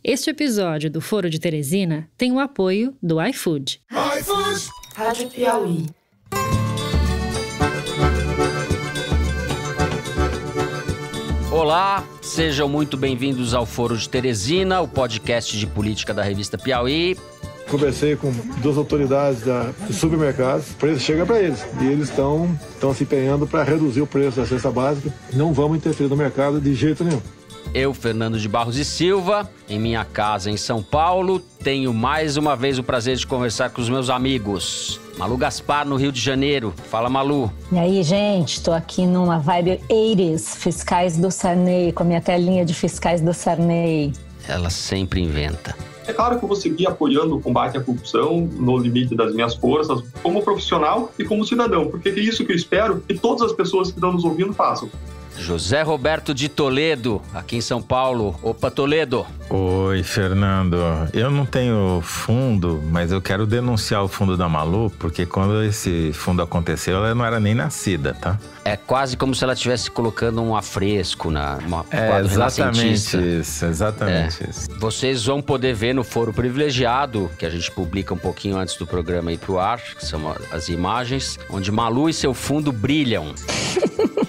Este episódio do Foro de Teresina tem o apoio do iFood. iFood! Rádio Piauí. Olá, sejam muito bem-vindos ao Foro de Teresina, o podcast de política da revista Piauí. Conversei com duas autoridades de supermercados, o preço chega para eles e eles estão se empenhando para reduzir o preço da cesta básica. Não vamos interferir no mercado de jeito nenhum. Eu, Fernando de Barros e Silva, em minha casa em São Paulo, tenho mais uma vez o prazer de conversar com os meus amigos. Malu Gaspar, no Rio de Janeiro. Fala, Malu. E aí, gente, tô aqui numa vibe 80s, Fiscais do Sarney, com a minha telinha de Fiscais do Sarney. Ela sempre inventa. É claro que eu vou seguir apoiando o combate à corrupção no limite das minhas forças, como profissional e como cidadão, porque é isso que eu espero que todas as pessoas que estão nos ouvindo façam. José Roberto de Toledo, aqui em São Paulo. Opa, Toledo. Oi, Fernando. Eu não tenho fundo, mas eu quero denunciar o fundo da Malu, porque quando esse fundo aconteceu, ela não era nem nascida, tá? É quase como se ela estivesse colocando um afresco na quadro renascentista. Exatamente isso. Vocês vão poder ver no Foro Privilegiado, que a gente publica um pouquinho antes do programa ir pro ar, que são as imagens, onde Malu e seu fundo brilham.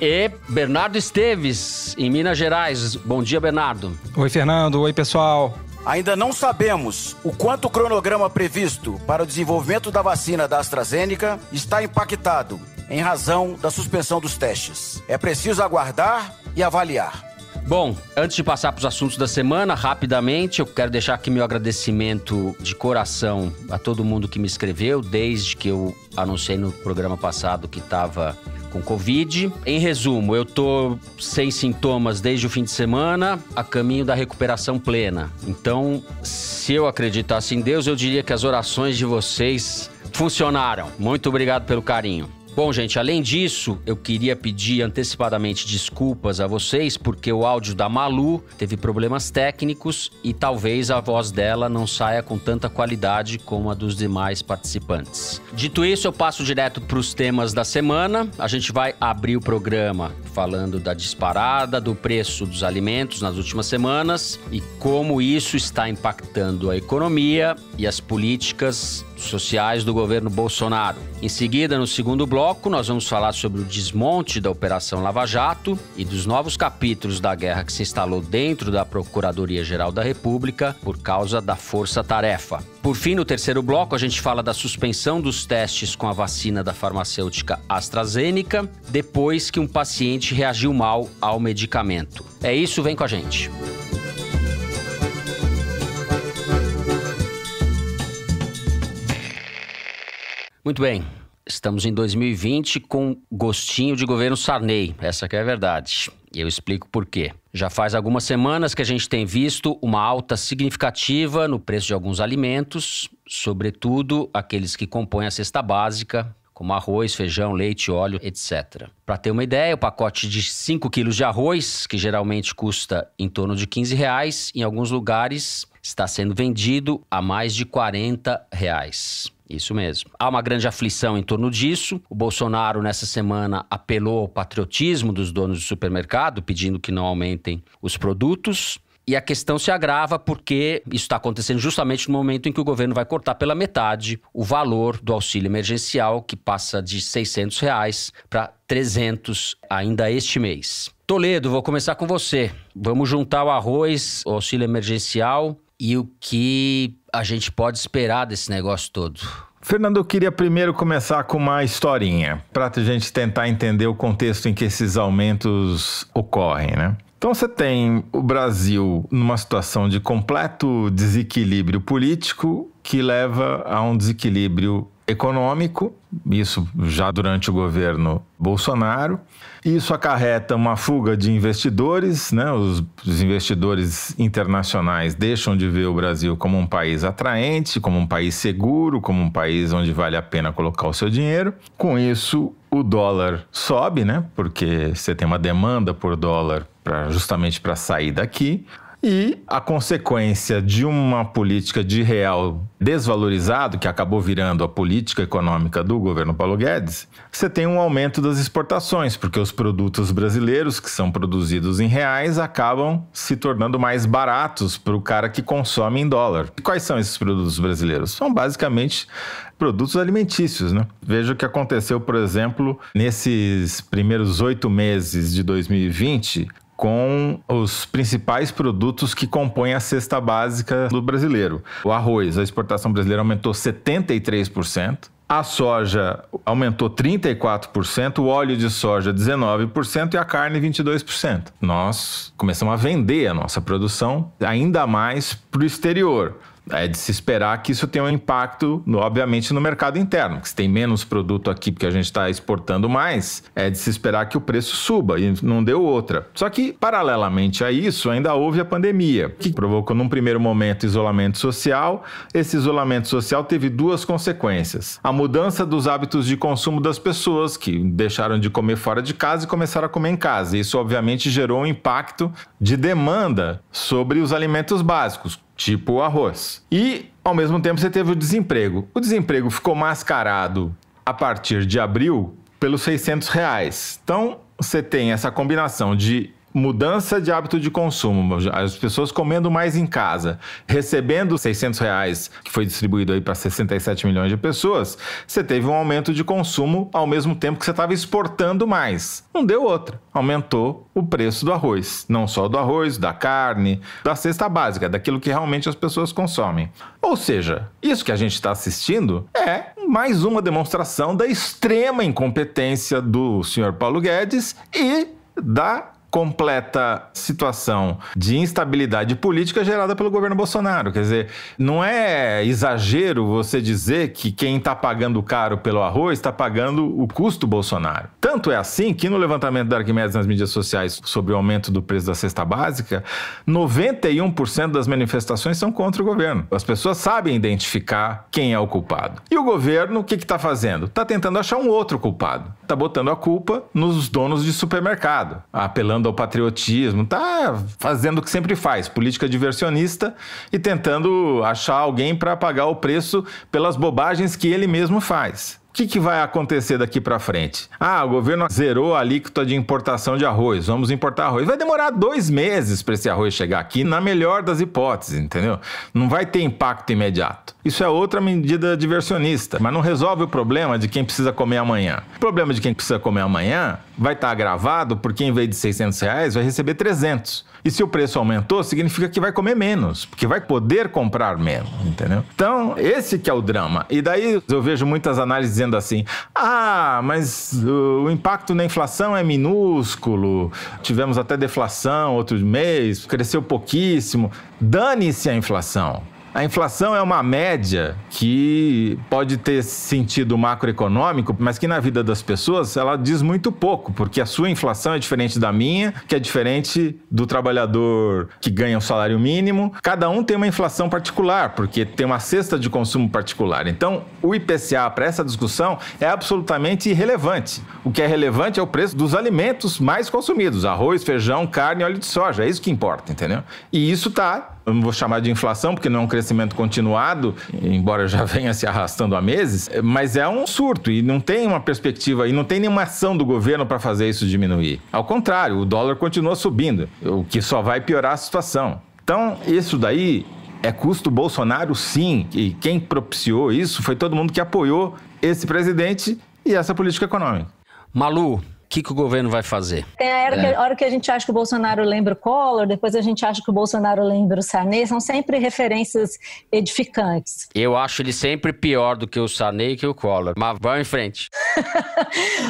E Bernardo Esteves, em Minas Gerais. Bom dia, Bernardo. Oi, Fernando. Oi, pessoal. Ainda não sabemos o quanto o cronograma previsto para o desenvolvimento da vacina da AstraZeneca está impactado em razão da suspensão dos testes. É preciso aguardar e avaliar. Bom, antes de passar para os assuntos da semana, rapidamente, eu quero deixar aqui meu agradecimento de coração a todo mundo que me escreveu, desde que eu anunciei no programa passado que estava com Covid. Em resumo, eu tô sem sintomas desde o fim de semana, a caminho da recuperação plena. Então, se eu acreditasse em Deus, eu diria que as orações de vocês funcionaram. Muito obrigado pelo carinho. Bom, gente, além disso, eu queria pedir antecipadamente desculpas a vocês, porque o áudio da Malu teve problemas técnicos e talvez a voz dela não saia com tanta qualidade como a dos demais participantes. Dito isso, eu passo direto para os temas da semana. A gente vai abrir o programa falando da disparada do preço dos alimentos nas últimas semanas e como isso está impactando a economia e as políticas sociais do governo Bolsonaro. Em seguida, no segundo bloco, nós vamos falar sobre o desmonte da Operação Lava Jato e dos novos capítulos da guerra que se instalou dentro da Procuradoria-Geral da República por causa da força-tarefa. Por fim, no terceiro bloco, a gente fala da suspensão dos testes com a vacina da farmacêutica AstraZeneca, depois que um paciente reagiu mal ao medicamento. É isso, vem com a gente. Muito bem, estamos em 2020 com gostinho de governo Sarney, essa que é a verdade. E eu explico por quê. Já faz algumas semanas que a gente tem visto uma alta significativa no preço de alguns alimentos, sobretudo aqueles que compõem a cesta básica, como arroz, feijão, leite, óleo, etc. Para ter uma ideia, o pacote de 5 quilos de arroz, que geralmente custa em torno de R$15, em alguns lugares está sendo vendido a mais de R$40. Isso mesmo. Há uma grande aflição em torno disso. O Bolsonaro, nessa semana, apelou ao patriotismo dos donos do supermercado, pedindo que não aumentem os produtos. E a questão se agrava porque isso está acontecendo justamente no momento em que o governo vai cortar pela metade o valor do auxílio emergencial, que passa de R$600 para R$300 ainda este mês. Toledo, vou começar com você. Vamos juntar o arroz, o auxílio emergencial e o que a gente pode esperar desse negócio todo. Fernando, eu queria primeiro começar com uma historinha, para a gente tentar entender o contexto em que esses aumentos ocorrem, né? Então você tem o Brasil numa situação de completo desequilíbrio político que leva a um desequilíbrio econômico, isso já durante o governo Bolsonaro. Isso acarreta uma fuga de investidores, né? Os investidores internacionais deixam de ver o Brasil como um país atraente, como um país seguro, como um país onde vale a pena colocar o seu dinheiro. Com isso, o dólar sobe, né? Porque você tem uma demanda por dólar justamente para sair daqui. E a consequência de uma política de real desvalorizado, que acabou virando a política econômica do governo Paulo Guedes, você tem um aumento das exportações, porque os produtos brasileiros que são produzidos em reais acabam se tornando mais baratos para o cara que consome em dólar. E quais são esses produtos brasileiros? São basicamente produtos alimentícios, né? Veja o que aconteceu, por exemplo, nesses primeiros 8 meses de 2020, com os principais produtos que compõem a cesta básica do brasileiro. O arroz, a exportação brasileira aumentou 73%. A soja aumentou 34%, o óleo de soja 19% e a carne 22%. Nós começamos a vender a nossa produção ainda mais para o exterior. É de se esperar que isso tenha um impacto, obviamente, no mercado interno. Que se tem menos produto aqui porque a gente está exportando mais, é de se esperar que o preço suba, e não deu outra. Só que, paralelamente a isso, ainda houve a pandemia, que provocou, num primeiro momento, isolamento social. Esse isolamento social teve 2 consequências. A mudança dos hábitos de consumo das pessoas, que deixaram de comer fora de casa e começaram a comer em casa. Isso, obviamente, gerou um impacto de demanda sobre os alimentos básicos, tipo o arroz. E, ao mesmo tempo, você teve o desemprego. O desemprego ficou mascarado a partir de abril pelos R$600. Então, você tem essa combinação de mudança de hábito de consumo, as pessoas comendo mais em casa, recebendo R$600, que foi distribuído aí para 67 milhões de pessoas, você teve um aumento de consumo ao mesmo tempo que você estava exportando mais. Não deu outra. Aumentou o preço do arroz. Não só do arroz, da carne, da cesta básica, daquilo que realmente as pessoas consomem. Ou seja, isso que a gente está assistindo é mais uma demonstração da extrema incompetência do senhor Paulo Guedes e da completa situação de instabilidade política gerada pelo governo Bolsonaro. Quer dizer, não é exagero você dizer que quem está pagando caro pelo arroz está pagando o custo Bolsonaro. Tanto é assim que no levantamento da Arquimedes nas mídias sociais sobre o aumento do preço da cesta básica, 91% das manifestações são contra o governo. As pessoas sabem identificar quem é o culpado. E o governo, o que está fazendo? Está tentando achar um outro culpado. Está botando a culpa nos donos de supermercado, apelando ao patriotismo, tá fazendo o que sempre faz, política diversionista, e tentando achar alguém para pagar o preço pelas bobagens que ele mesmo faz. O que vai acontecer daqui para frente? O governo zerou a alíquota de importação de arroz, vamos importar arroz. Vai demorar 2 meses para esse arroz chegar aqui, na melhor das hipóteses, entendeu? Não vai ter impacto imediato. Isso é outra medida diversionista, mas não resolve o problema de quem precisa comer amanhã. O problema de quem precisa comer amanhã vai estar agravado porque, em vez de R$600, vai receber 300. E se o preço aumentou, significa que vai comer menos, porque vai poder comprar menos, entendeu? Então, esse que é o drama. E daí eu vejo muitas análises dizendo assim, mas o impacto na inflação é minúsculo, tivemos até deflação outro mês, cresceu pouquíssimo. Dane-se a inflação. A inflação é uma média que pode ter sentido macroeconômico, mas que na vida das pessoas ela diz muito pouco, porque a sua inflação é diferente da minha, que é diferente do trabalhador que ganha um salário mínimo. Cada um tem uma inflação particular, porque tem uma cesta de consumo particular. Então, o IPCA para essa discussão é absolutamente irrelevante. O que é relevante é o preço dos alimentos mais consumidos, arroz, feijão, carne e óleo de soja. É isso que importa, entendeu? E isso eu não vou chamar de inflação, porque não é um crescimento continuado, embora já venha se arrastando há meses, mas é um surto e não tem uma perspectiva, e não tem nenhuma ação do governo para fazer isso diminuir. Ao contrário, o dólar continua subindo, o que só vai piorar a situação. Então, isso daí é custo Bolsonaro, sim, e quem propiciou isso foi todo mundo que apoiou esse presidente e essa política econômica. Malu, o que o governo vai fazer? Tem a hora que a gente acha que o Bolsonaro lembra o Collor, depois a gente acha que o Bolsonaro lembra o Sarney, são sempre referências edificantes. Eu acho ele sempre pior do que o Sarney e que o Collor, mas vamos em frente.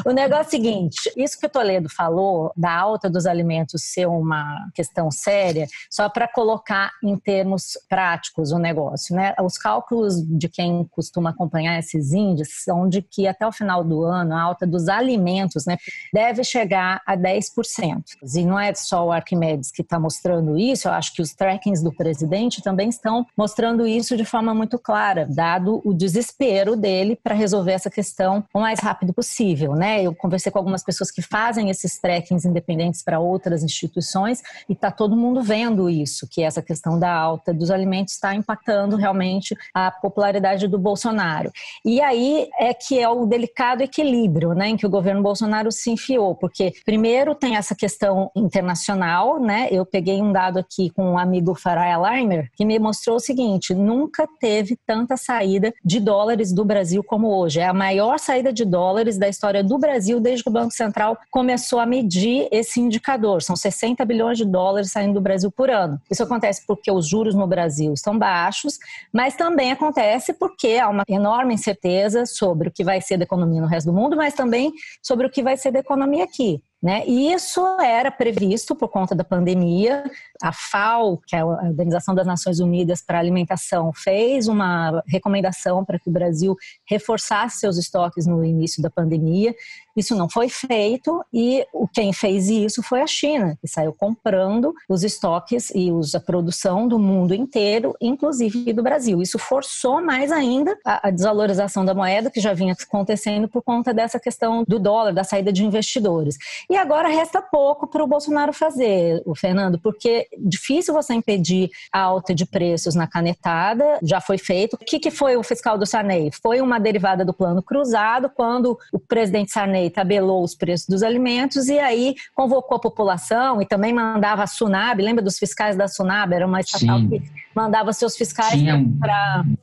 O negócio é o seguinte, isso que o Toledo falou, da alta dos alimentos ser uma questão séria, só para colocar em termos práticos o negócio, né? Os cálculos de quem costuma acompanhar esses índices são de que até o final do ano a alta dos alimentos, né? deve chegar a 10%. E não é só o Arquimedes que está mostrando isso, eu acho que os trackings do presidente também estão mostrando isso de forma muito clara, dado o desespero dele para resolver essa questão o mais rápido possível, né? Eu conversei com algumas pessoas que fazem esses trackings independentes para outras instituições e está todo mundo vendo isso, que essa questão da alta dos alimentos está impactando realmente a popularidade do Bolsonaro. E aí é que é o delicado equilíbrio, né, em que o governo Bolsonaro se enfiou, porque primeiro tem essa questão internacional, né? Eu peguei um dado aqui com um amigo Farai Leimer, que me mostrou o seguinte: nunca teve tanta saída de dólares do Brasil como hoje. É a maior saída de dólares da história do Brasil desde que o Banco Central começou a medir esse indicador. São 60 bilhões de dólares saindo do Brasil por ano. Isso acontece porque os juros no Brasil estão baixos, mas também acontece porque há uma enorme incerteza sobre o que vai ser da economia no resto do mundo, mas também sobre o que vai ser da economia aqui. E isso era previsto por conta da pandemia. A FAO, que é a Organização das Nações Unidas para a Alimentação, fez uma recomendação para que o Brasil reforçasse seus estoques no início da pandemia. Isso não foi feito e quem fez isso foi a China, que saiu comprando os estoques e a produção do mundo inteiro, inclusive do Brasil. Isso forçou mais ainda a desvalorização da moeda, que já vinha acontecendo por conta dessa questão do dólar, da saída de investidores. E agora resta pouco para o Bolsonaro fazer, o Fernando, porque é difícil você impedir a alta de preços na canetada, já foi feito. O que foi o fiscal do Sarney? Foi uma derivada do plano cruzado, quando o presidente Sarney tabelou os preços dos alimentos e aí convocou a população e também mandava a Sunab, lembra dos fiscais da Sunab? Era uma estatal que mandava seus fiscais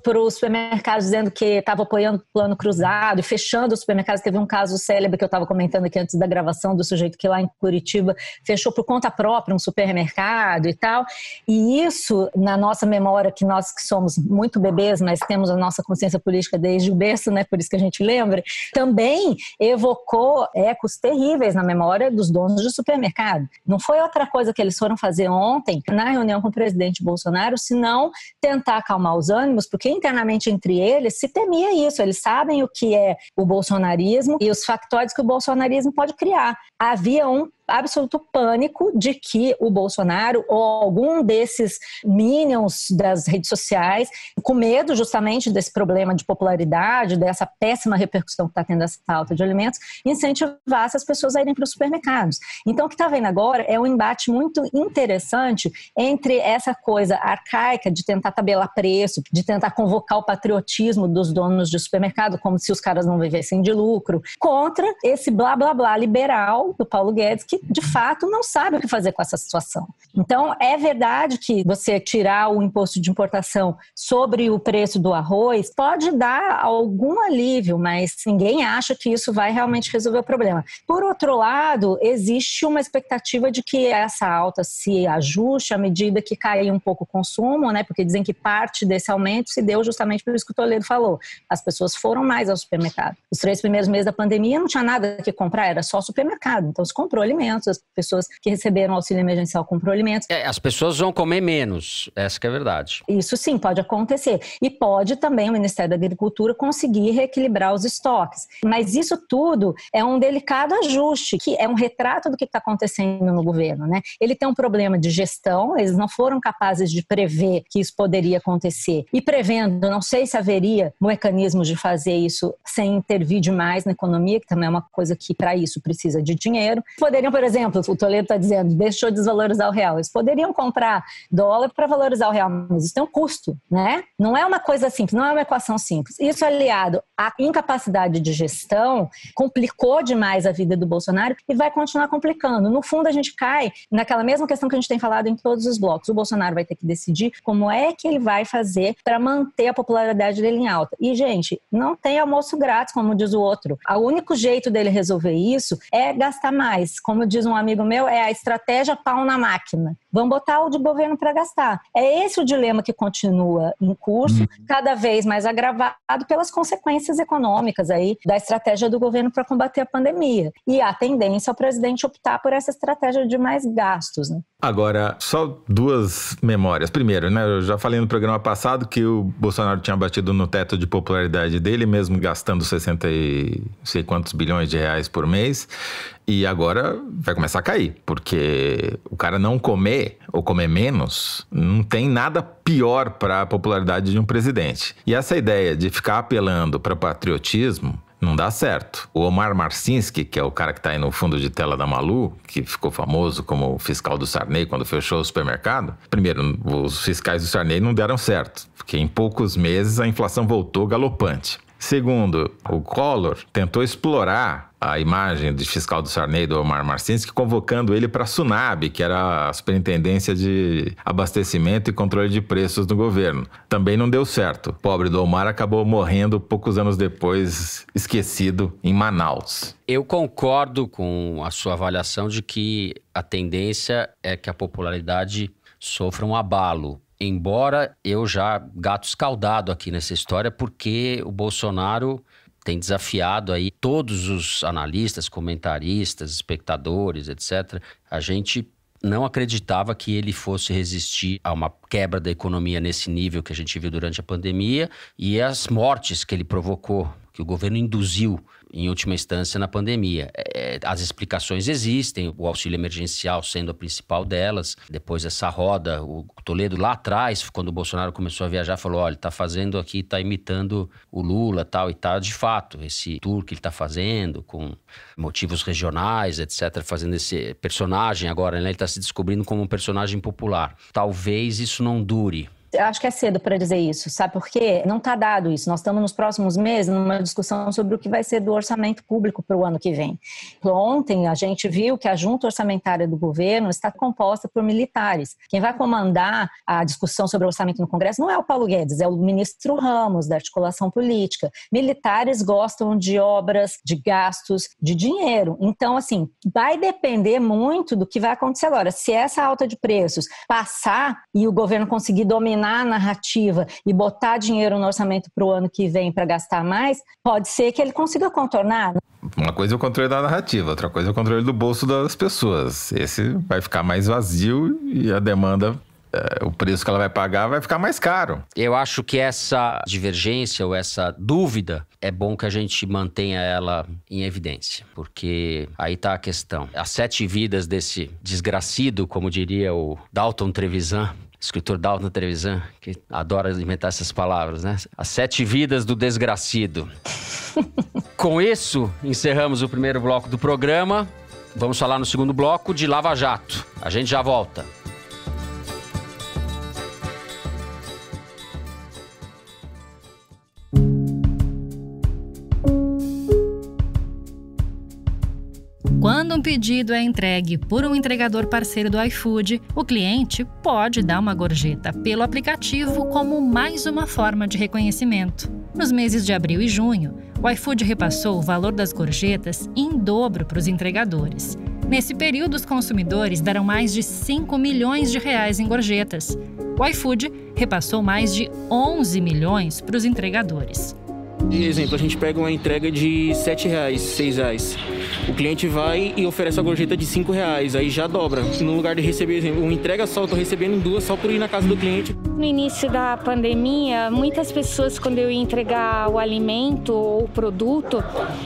para os supermercados dizendo que estava apoiando o plano cruzado e fechando os supermercados. Teve um caso célebre que eu estava comentando aqui antes da gravação, do sujeito que lá em Curitiba fechou por conta própria um supermercado e tal. E isso, na nossa memória, que nós que somos muito bebês, mas temos a nossa consciência política desde o berço, né, por isso que a gente lembra, também evocou ecos terríveis na memória dos donos de supermercado. Não foi outra coisa que eles foram fazer ontem, na reunião com o presidente Bolsonaro, senão tentar acalmar os ânimos, porque internamente entre eles se temia isso. Eles sabem o que é o bolsonarismo e os factóides que o bolsonarismo pode criar. Havia um absoluto pânico de que o Bolsonaro ou algum desses minions das redes sociais, com medo justamente desse problema de popularidade, dessa péssima repercussão que está tendo essa alta de alimentos, incentivasse as pessoas a irem para os supermercados. Então o que está vendo agora é um embate muito interessante entre essa coisa arcaica de tentar tabelar preço, de tentar convocar o patriotismo dos donos de supermercado, como se os caras não vivessem de lucro, contra esse blá blá blá liberal do Paulo Guedes, que de fato não sabe o que fazer com essa situação. Então é verdade que você tirar o imposto de importação sobre o preço do arroz pode dar algum alívio, mas ninguém acha que isso vai realmente resolver o problema. Por outro lado, existe uma expectativa de que essa alta se ajuste à medida que cair um pouco o consumo, né? Porque dizem que parte desse aumento se deu justamente por isso que o Toledo falou. As pessoas foram mais ao supermercado. Os 3 primeiros meses da pandemia não tinha nada que comprar, era só supermercado. Então se comprou alimentos, as pessoas que receberam auxílio emergencial comprou alimentos. As pessoas vão comer menos, essa que é a verdade. Isso sim, pode acontecer. E pode também o Ministério da Agricultura conseguir reequilibrar os estoques. Mas isso tudo é um delicado ajuste, que é um retrato do que está acontecendo no governo, né? Ele tem um problema de gestão, eles não foram capazes de prever que isso poderia acontecer. E prevendo, não sei se haveria mecanismos de fazer isso sem intervir demais na economia, que também é uma coisa que para isso precisa de dinheiro. Poderiam, por exemplo, o Toledo está dizendo, deixou de desvalorizar o real. Eles poderiam comprar dólar para valorizar o real, mas isso tem um custo, né? Não é uma coisa simples, não é uma equação simples. Isso aliado à incapacidade de gestão complicou demais a vida do Bolsonaro e vai continuar complicando. No fundo, a gente cai naquela mesma questão que a gente tem falado em todos os blocos. O Bolsonaro vai ter que decidir como é que ele vai fazer para manter a popularidade dele em alta. E, gente, não tem almoço grátis, como diz o outro. O único jeito dele resolver isso é gastar mais. Como como diz um amigo meu, é a estratégia pau na máquina. Vamos botar o de governo para gastar. É esse o dilema que continua em curso, cada vez mais agravado pelas consequências econômicas aí da estratégia do governo para combater a pandemia. E a tendência ao presidente optar por essa estratégia de mais gastos, né? Agora, só duas memórias. Primeiro, né, eu já falei no programa passado que o Bolsonaro tinha batido no teto de popularidade dele, mesmo gastando 60 e sei quantos bilhões de reais por mês. E agora vai começar a cair, porque o cara não comer ou comer menos não tem nada pior para a popularidade de um presidente. E essa ideia de ficar apelando para patriotismo não dá certo. O Omar Marcinski, que é o cara que está aí no fundo de tela da Malu, que ficou famoso como fiscal do Sarney quando fechou o supermercado. Primeiro, os fiscais do Sarney não deram certo, porque em poucos meses a inflação voltou galopante. Segundo, o Collor tentou explorar a imagem de fiscal do Sarney, do Omar Marcinski, convocando ele para a SUNAB, que era a Superintendência de Abastecimento e Controle de Preços do governo. Também não deu certo. O pobre do Omar acabou morrendo poucos anos depois, esquecido, em Manaus. Eu concordo com a sua avaliação de que a tendência é que a popularidade sofra um abalo. Embora eu já gato escaldado aqui nessa história, porque o Bolsonaro tem desafiado aí todos os analistas, comentaristas, espectadores, etc. A gente não acreditava que ele fosse resistir a uma quebra da economia nesse nível que a gente viu durante a pandemia e as mortes que ele provocou, que o governo induziu em última instância na pandemia. As explicações existem, o auxílio emergencial sendo a principal delas. Depois dessa roda, o Toledo lá atrás, quando o Bolsonaro começou a viajar, falou, olha, tá fazendo aqui, tá imitando o Lula tal, e tá de fato, esse tour que ele tá fazendo com motivos regionais, etc, fazendo esse personagem agora, né? Ele tá se descobrindo como um personagem popular. Talvez isso não dure. Eu acho que é cedo para dizer isso, sabe por quê? Não está dado isso. Nós estamos nos próximos meses numa discussão sobre o que vai ser do orçamento público para o ano que vem. Ontem a gente viu que a junta orçamentária do governo está composta por militares. Quem vai comandar a discussão sobre o orçamento no Congresso não é o Paulo Guedes, é o ministro Ramos, da articulação política. Militares gostam de obras, de gastos, de dinheiro. Então, assim, vai depender muito do que vai acontecer agora. Se essa alta de preços passar e o governo conseguir dominar a narrativa e botar dinheiro no orçamento para o ano que vem para gastar mais, pode ser que ele consiga contornar. Uma coisa é o controle da narrativa, outra coisa é o controle do bolso das pessoas. Esse vai ficar mais vazio e a demanda, o preço que ela vai pagar vai ficar mais caro. Eu acho que essa divergência ou essa dúvida é bom que a gente mantenha ela em evidência, porque aí tá a questão. As 7 vidas desse desgracido, como diria o Dalton Trevisan, escritor Dalton Trevisan, que adora inventar essas palavras, né? As 7 vidas do desgracido. Com isso, encerramos o primeiro bloco do programa. Vamos falar no segundo bloco de Lava Jato. A gente já volta. Quando um pedido é entregue por um entregador parceiro do iFood, o cliente pode dar uma gorjeta pelo aplicativo como mais uma forma de reconhecimento. Nos meses de abril e junho, o iFood repassou o valor das gorjetas em dobro para os entregadores. Nesse período, os consumidores deram mais de 5 milhões de reais em gorjetas. O iFood repassou mais de 11 milhões para os entregadores. Por exemplo, a gente pega uma entrega de R$7, R$6. O cliente vai e oferece a gorjeta de R$5, aí já dobra. No lugar de receber, exemplo, uma entrega só, eu tô recebendo 2 só por ir na casa do cliente. No início da pandemia, muitas pessoas, quando eu ia entregar o alimento ou o produto,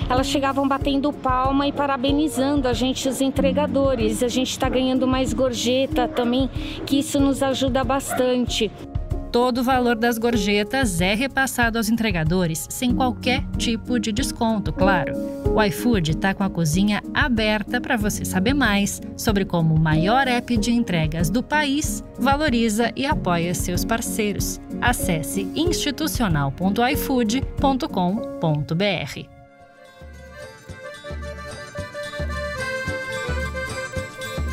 elas chegavam batendo palma e parabenizando a gente, os entregadores. A gente está ganhando mais gorjeta também, que isso nos ajuda bastante. Todo o valor das gorjetas é repassado aos entregadores, sem qualquer tipo de desconto, claro. O iFood está com a cozinha aberta para você saber mais sobre como o maior app de entregas do país valoriza e apoia seus parceiros. Acesse institucional.ifood.com.br.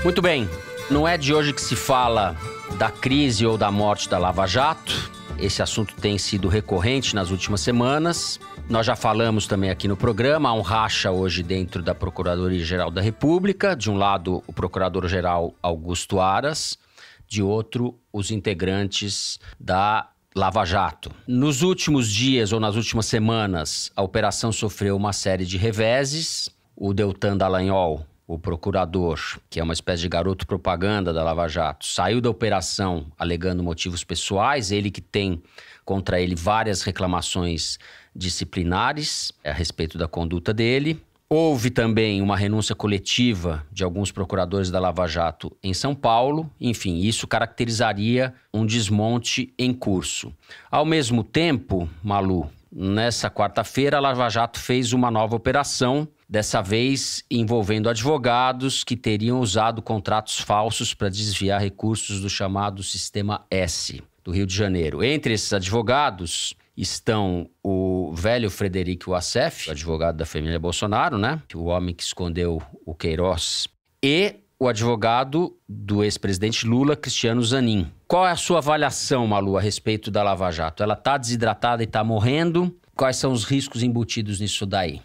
Muito bem, não é de hoje que se fala da crise ou da morte da Lava Jato, Esse assunto tem sido recorrente nas últimas semanas. Nós já falamos também aqui no programa, há um racha hoje dentro da Procuradoria-Geral da República. De um lado, o Procurador-Geral Augusto Aras, de outro, os integrantes da Lava Jato. Nos últimos dias ou nas últimas semanas, a operação sofreu uma série de reveses. O Deltan Dallagnol, o procurador, que é uma espécie de garoto propaganda da Lava Jato, saiu da operação alegando motivos pessoais, ele que tem contra ele várias reclamações disciplinares a respeito da conduta dele. Houve também uma renúncia coletiva de alguns procuradores da Lava Jato em São Paulo. Enfim, isso caracterizaria um desmonte em curso. Ao mesmo tempo, Malu, nessa quarta-feira a Lava Jato fez uma nova operação, dessa vez envolvendo advogados que teriam usado contratos falsos para desviar recursos do chamado Sistema S do Rio de Janeiro. Entre esses advogados estão o velho Frederico Wassef, advogado da família Bolsonaro, né? O homem que escondeu o Queiroz, e o advogado do ex-presidente Lula, Cristiano Zanin. Qual é a sua avaliação, Malu, a respeito da Lava Jato? Ela está desidratada e está morrendo? Quais são os riscos embutidos nisso daí?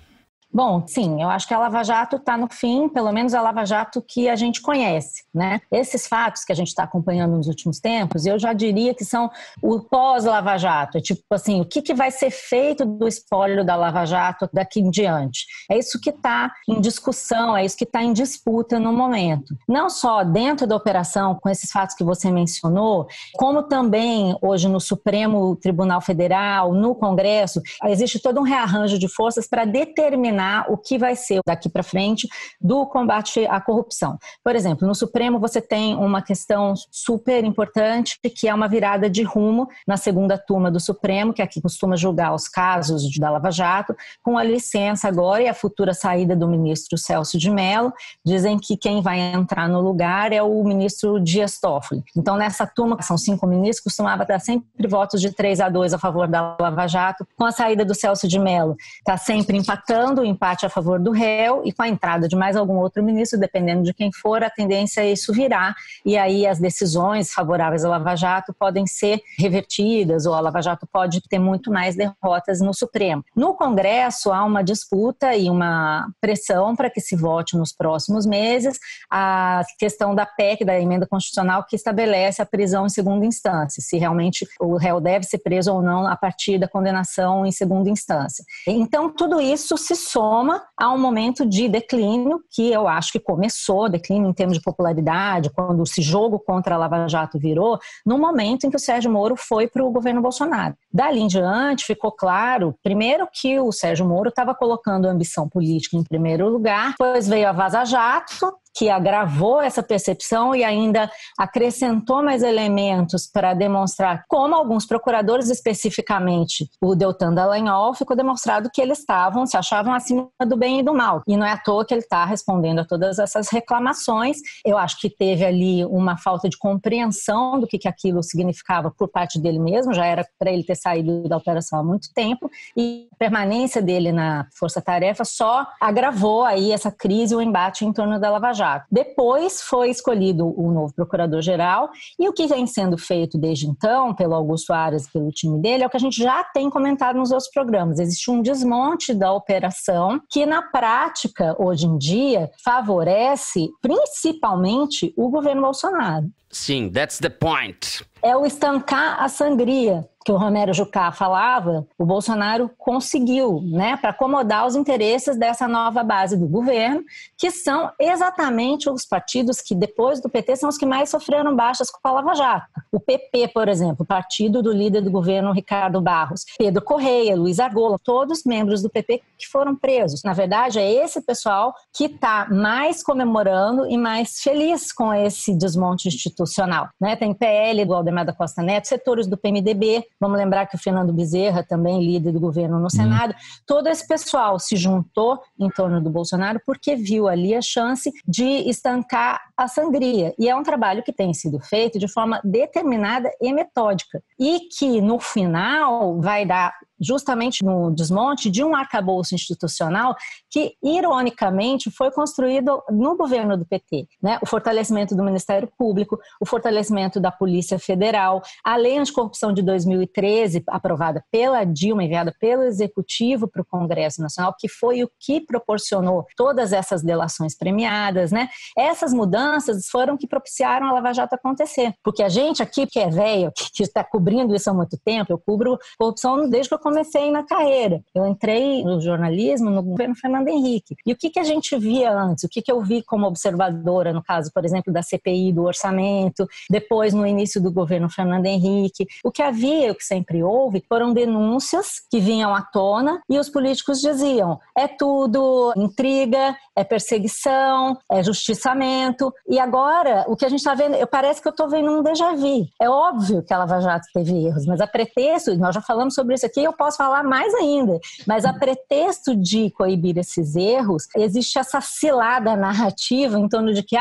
Bom, sim, eu acho que a Lava Jato está no fim, pelo menos a Lava Jato que a gente conhece, né? Esses fatos que a gente está acompanhando nos últimos tempos, eu já diria que são o pós-Lava Jato. É tipo assim, o que vai ser feito do espólio da Lava Jato daqui em diante? É isso que está em discussão, é isso que está em disputa no momento. Não só dentro da operação, com esses fatos que você mencionou, como também hoje no Supremo Tribunal Federal, no Congresso, existe todo um rearranjo de forças para determinar o que vai ser daqui para frente do combate à corrupção. Por exemplo, no Supremo você tem uma questão super importante, que é uma virada de rumo na segunda turma do Supremo, que aqui costuma julgar os casos da Lava Jato, com a licença agora e a futura saída do ministro Celso de Mello. Dizem que quem vai entrar no lugar é o ministro Dias Toffoli. Então, nessa turma, são 5 ministros, costumava dar sempre votos de 3-2 a favor da Lava Jato. Com a saída do Celso de Mello, está sempre empatando, empate a favor do réu, e com a entrada de mais algum outro ministro, dependendo de quem for, a tendência é isso virar, e aí as decisões favoráveis à Lava Jato podem ser revertidas, ou a Lava Jato pode ter muito mais derrotas no Supremo. No Congresso há uma disputa e uma pressão para que se vote nos próximos meses a questão da PEC, da emenda constitucional, que estabelece a prisão em segunda instância, se realmente o réu deve ser preso ou não a partir da condenação em segunda instância. Então, tudo isso se soma a um momento de declínio, que eu acho que começou, declínio em termos de popularidade, quando esse jogo contra a Lava Jato virou, no momento em que o Sérgio Moro foi para o governo Bolsonaro. Dali em diante, ficou claro, primeiro, que o Sérgio Moro estava colocando a ambição política em primeiro lugar, depois veio a Vaza Jato, que agravou essa percepção e ainda acrescentou mais elementos para demonstrar como alguns procuradores, especificamente o Deltan Dallagnol, ficou demonstrado que eles se achavam acima do bem e do mal. E não é à toa que ele está respondendo a todas essas reclamações. Eu acho que teve ali uma falta de compreensão do que aquilo significava por parte dele mesmo, já era para ele ter saído da operação há muito tempo, e a permanência dele na Força-Tarefa só agravou aí essa crise, o embate em torno da Lava Jato. Depois foi escolhido o novo procurador-geral, e o que vem sendo feito desde então pelo Augusto Aras e pelo time dele é o que a gente já tem comentado nos outros programas. Existe um desmonte da operação que, na prática, hoje em dia, favorece principalmente o governo Bolsonaro. Sim, that's the point. É o estancar a sangria que o Romero Jucá falava, o Bolsonaro conseguiu, né, para acomodar os interesses dessa nova base do governo, que são exatamente os partidos que, depois do PT, são os que mais sofreram baixas com a Lava Jato. O PP, por exemplo, partido do líder do governo Ricardo Barros, Pedro Correia, Luiz Argola, todos membros do PP que foram presos. Na verdade, é esse pessoal que está mais comemorando e mais feliz com esse desmonte institucional, né? Tem PL do Aldemar da Costa Neto, setores do PMDB, vamos lembrar que o Fernando Bezerra, também líder do governo no Senado, todo esse pessoal se juntou em torno do Bolsonaro porque viu ali a chance de estancar a sangria. E é um trabalho que tem sido feito de forma determinada e metódica. E que, no final, vai dar justamente no desmonte de um arcabouço institucional que, ironicamente, foi construído no governo do PT, né? O fortalecimento do Ministério Público, o fortalecimento da Polícia Federal, a Lei Anticorrupção de 2013, aprovada pela Dilma, enviada pelo Executivo para o Congresso Nacional, que foi o que proporcionou todas essas delações premiadas, né? Essas mudanças foram que propiciaram a Lava Jato acontecer. Porque a gente aqui, que é velho, que está cobrindo isso há muito tempo, eu cubro corrupção desde que eu comecei na carreira. Eu entrei no jornalismo no governo Fernando Henrique. E o que a gente via antes? O que eu vi como observadora, no caso, por exemplo, da CPI do orçamento, depois no início do governo Fernando Henrique? O que havia, o que sempre houve, foram denúncias que vinham à tona e os políticos diziam: é tudo intriga, é perseguição, é justiçamento. E agora, o que a gente está vendo, parece que eu estou vendo um déjà vu. É óbvio que a Lava Jato teve erros, mas a pretexto, nós já falamos sobre isso aqui, eu posso falar mais ainda, mas a pretexto de coibir esses erros, existe essa cilada narrativa em torno de que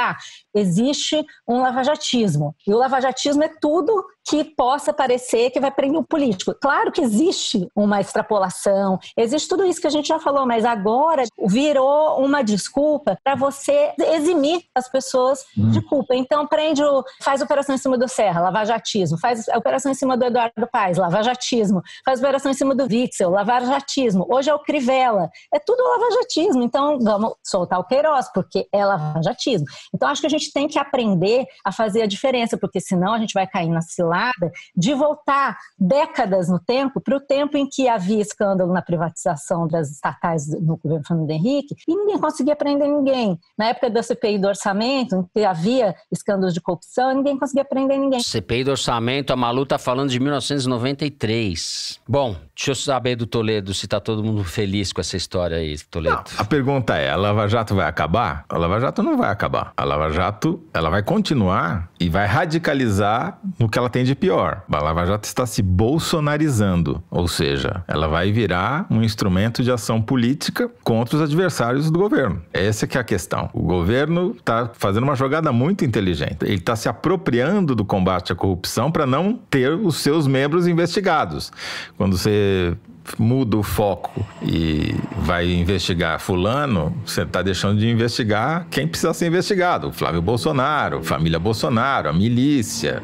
existe um lavajatismo. E o lavajatismo é tudo que possa parecer que vai prender um político. Claro que existe uma extrapolação, existe tudo isso que a gente já falou, mas agora virou uma desculpa para você eximir as pessoas de culpa. Então faz operação em cima do Serra, lavajatismo, faz operação em cima do Eduardo Paes, lavajatismo, faz operação em cima do Witzel, lavajatismo, hoje é o Crivella, é tudo lavajatismo. Então vamos soltar o Queiroz, porque é lavajatismo. Então acho que a gente tem que aprender a fazer a diferença, porque senão a gente vai cair na cilada de voltar décadas no tempo, para o tempo em que havia escândalo na privatização das estatais no governo Fernando Henrique e ninguém conseguia prender ninguém. Na época da CPI do orçamento, em que havia escândalos de corrupção, ninguém conseguia prender ninguém. CPI do orçamento, a Malu tá falando de 1993. Bom, deixa eu saber do Toledo se tá todo mundo feliz com essa história aí, Toledo. Não, a pergunta é, a Lava Jato vai acabar? A Lava Jato não vai acabar. A Lava Jato, ela vai continuar e vai radicalizar no que ela tem de pior. A Lava Jato está se bolsonarizando, ou seja, ela vai virar um instrumento de ação política contra os adversários do governo. Essa que é a questão. O governo está fazendo uma jogada muito inteligente. Ele está se apropriando do combate à corrupção para não ter os seus membros investigados. Quando você muda o foco e vai investigar fulano, você está deixando de investigar quem precisa ser investigado. O Flávio Bolsonaro, a família Bolsonaro, a milícia,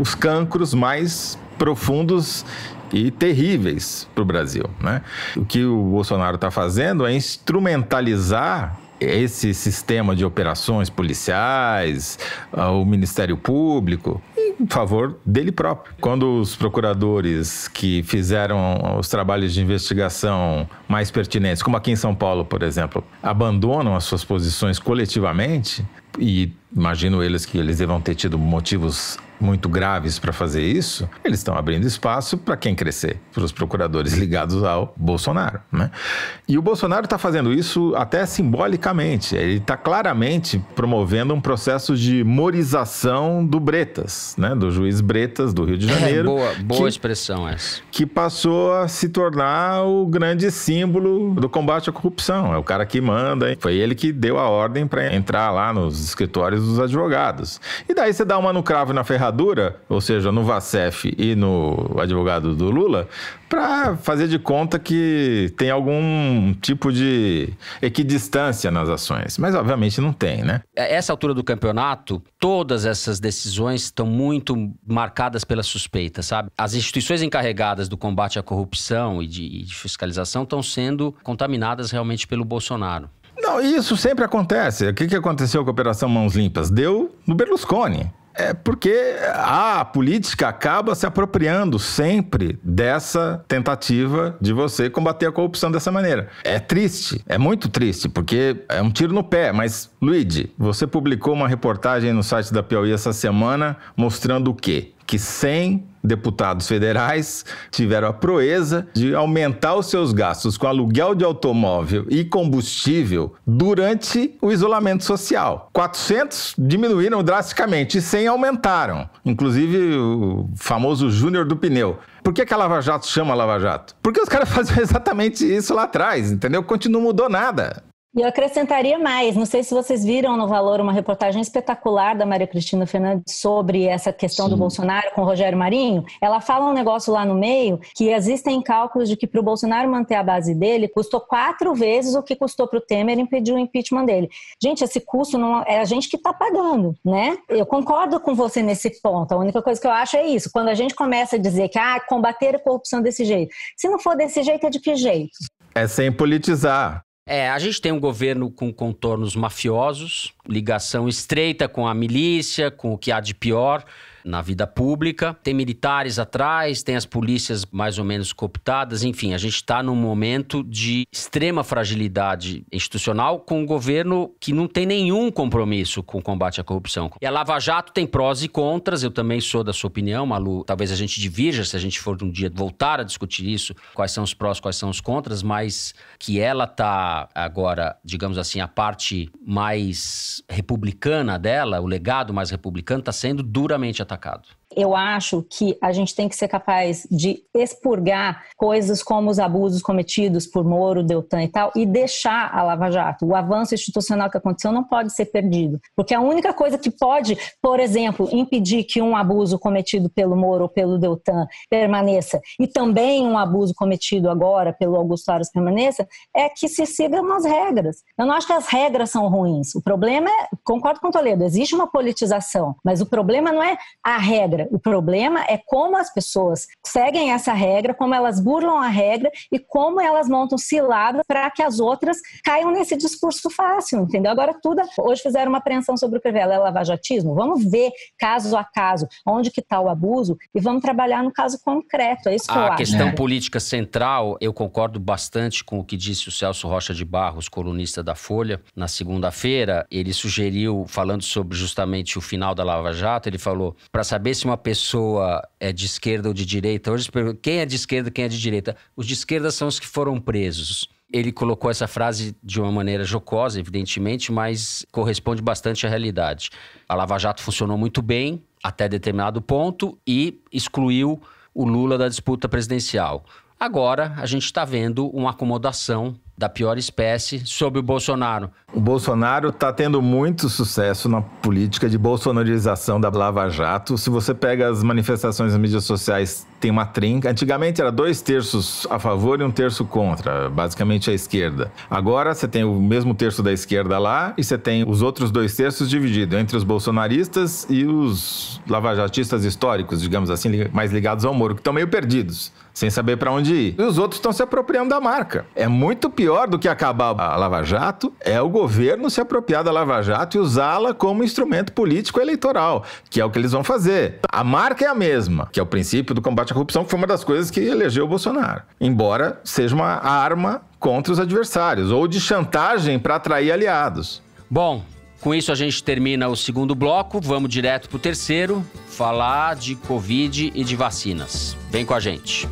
os cancros mais profundos e terríveis para o Brasil, né? O que o Bolsonaro está fazendo é instrumentalizar esse sistema de operações policiais, o Ministério Público, em favor dele próprio. Quando os procuradores que fizeram os trabalhos de investigação mais pertinentes, como aqui em São Paulo, por exemplo, abandonam as suas posições coletivamente, e imagino eles que eles devam ter tido motivos muito graves para fazer isso, eles estão abrindo espaço para quem crescer? Para os procuradores ligados ao Bolsonaro, né? E o Bolsonaro está fazendo isso até simbolicamente. Ele está claramente promovendo um processo de morização do Bretas, né? Do juiz Bretas, do Rio de Janeiro. Boa expressão essa. Que passou a se tornar o grande símbolo do combate à corrupção. É o cara que manda, hein? Foi ele que deu a ordem para entrar lá nos escritórios dos advogados. E daí você dá uma no cravo e na ferradura, ou seja, no Vacef e no advogado do Lula, para fazer de conta que tem algum tipo de equidistância nas ações. Mas, obviamente, não tem, né? Essa altura do campeonato, todas essas decisões estão muito marcadas pela suspeita, sabe? As instituições encarregadas do combate à corrupção e de fiscalização estão sendo contaminadas realmente pelo Bolsonaro. Não, isso sempre acontece. O que aconteceu com a Operação Mãos Limpas? Deu no Berlusconi. É porque a política acaba se apropriando sempre dessa tentativa de você combater a corrupção dessa maneira. É triste, é muito triste, porque é um tiro no pé. Mas, Luigi, você publicou uma reportagem no site da Piauí essa semana mostrando o quê? Que 100 deputados federais tiveram a proeza de aumentar os seus gastos com aluguel de automóvel e combustível durante o isolamento social. 400 diminuíram drasticamente e 100 aumentaram. Inclusive o famoso Júnior do Pneu. Por que a Lava Jato chama Lava Jato? Porque os caras faziam exatamente isso lá atrás, entendeu? Não mudou nada. E eu acrescentaria mais, não sei se vocês viram no Valor uma reportagem espetacular da Maria Cristina Fernandes sobre essa questão do Bolsonaro com o Rogério Marinho. Ela fala um negócio lá no meio, que existem cálculos de que para o Bolsonaro manter a base dele, custou 4 vezes o que custou para o Temer impedir o impeachment dele. Gente, esse custo não é a gente que está pagando, né? Eu concordo com você nesse ponto, a única coisa que eu acho é isso, quando a gente começa a dizer que combater a corrupção desse jeito, se não for desse jeito, é de que jeito? É sem politizar. A gente tem um governo com contornos mafiosos, ligação estreita com a milícia, com o que há de pior na vida pública. Tem militares atrás, tem as polícias mais ou menos cooptadas. Enfim, a gente está num momento de extrema fragilidade institucional com um governo que não tem nenhum compromisso com o combate à corrupção. E a Lava Jato tem prós e contras, eu também sou da sua opinião, Malu. Talvez a gente divirja, se a gente for um dia voltar a discutir isso, quais são os prós, quais são os contras, mas que ela está agora, digamos assim, a parte mais republicana dela, o legado mais republicano, está sendo duramente atacado. Eu acho que a gente tem que ser capaz de expurgar coisas como os abusos cometidos por Moro, Deltan e tal, e deixar a Lava Jato. O avanço institucional que aconteceu não pode ser perdido. Porque a única coisa que pode, por exemplo, impedir que um abuso cometido pelo Moro ou pelo Deltan permaneça, e também um abuso cometido agora pelo Augusto Aras permaneça, é que se sigam as regras. Eu não acho que as regras são ruins. O problema é, concordo com o Toledo, existe uma politização, mas o problema não é a regra. O problema é como as pessoas seguem essa regra, como elas burlam a regra e como elas montam ciladas para que as outras caiam nesse discurso fácil, entendeu? Agora hoje fizeram uma apreensão sobre o Crivella, é lavajatismo? Vamos ver caso a caso onde que está o abuso e vamos trabalhar no caso concreto, é isso que eu acho. A questão política central, eu concordo bastante com o que disse o Celso Rocha de Barros, colunista da Folha, na segunda-feira. Ele sugeriu, falando sobre justamente o final da Lava Jato, ele falou, para saber se uma pessoa é de esquerda ou de direita, hoje quem é de esquerda, quem é de direita? Os de esquerda são os que foram presos. Ele colocou essa frase de uma maneira jocosa, evidentemente, mas corresponde bastante à realidade. A Lava Jato funcionou muito bem até determinado ponto e excluiu o Lula da disputa presidencial. Agora, a gente está vendo uma acomodação da pior espécie sob o Bolsonaro. O Bolsonaro está tendo muito sucesso na política de bolsonarização da Lava Jato. Se você pega as manifestações nas mídias sociais, tem uma trinca. Antigamente era 2/3 a favor e 1/3 contra, basicamente a esquerda. Agora você tem o mesmo terço da esquerda lá e você tem os outros 2/3 divididos entre os bolsonaristas e os lavajatistas históricos, digamos assim, mais ligados ao Moro, que estão meio perdidos, sem saber para onde ir. E os outros estão se apropriando da marca. É muito pior do que acabar a Lava Jato, é o governo se apropriar da Lava Jato e usá-la como instrumento político eleitoral, que é o que eles vão fazer. A marca é a mesma, que é o princípio do combate à corrupção, que foi uma das coisas que elegeu o Bolsonaro. Embora seja uma arma contra os adversários, ou de chantagem para atrair aliados. Bom, com isso a gente termina o segundo bloco, vamos direto para o terceiro, falar de Covid e de vacinas. Vem com a gente.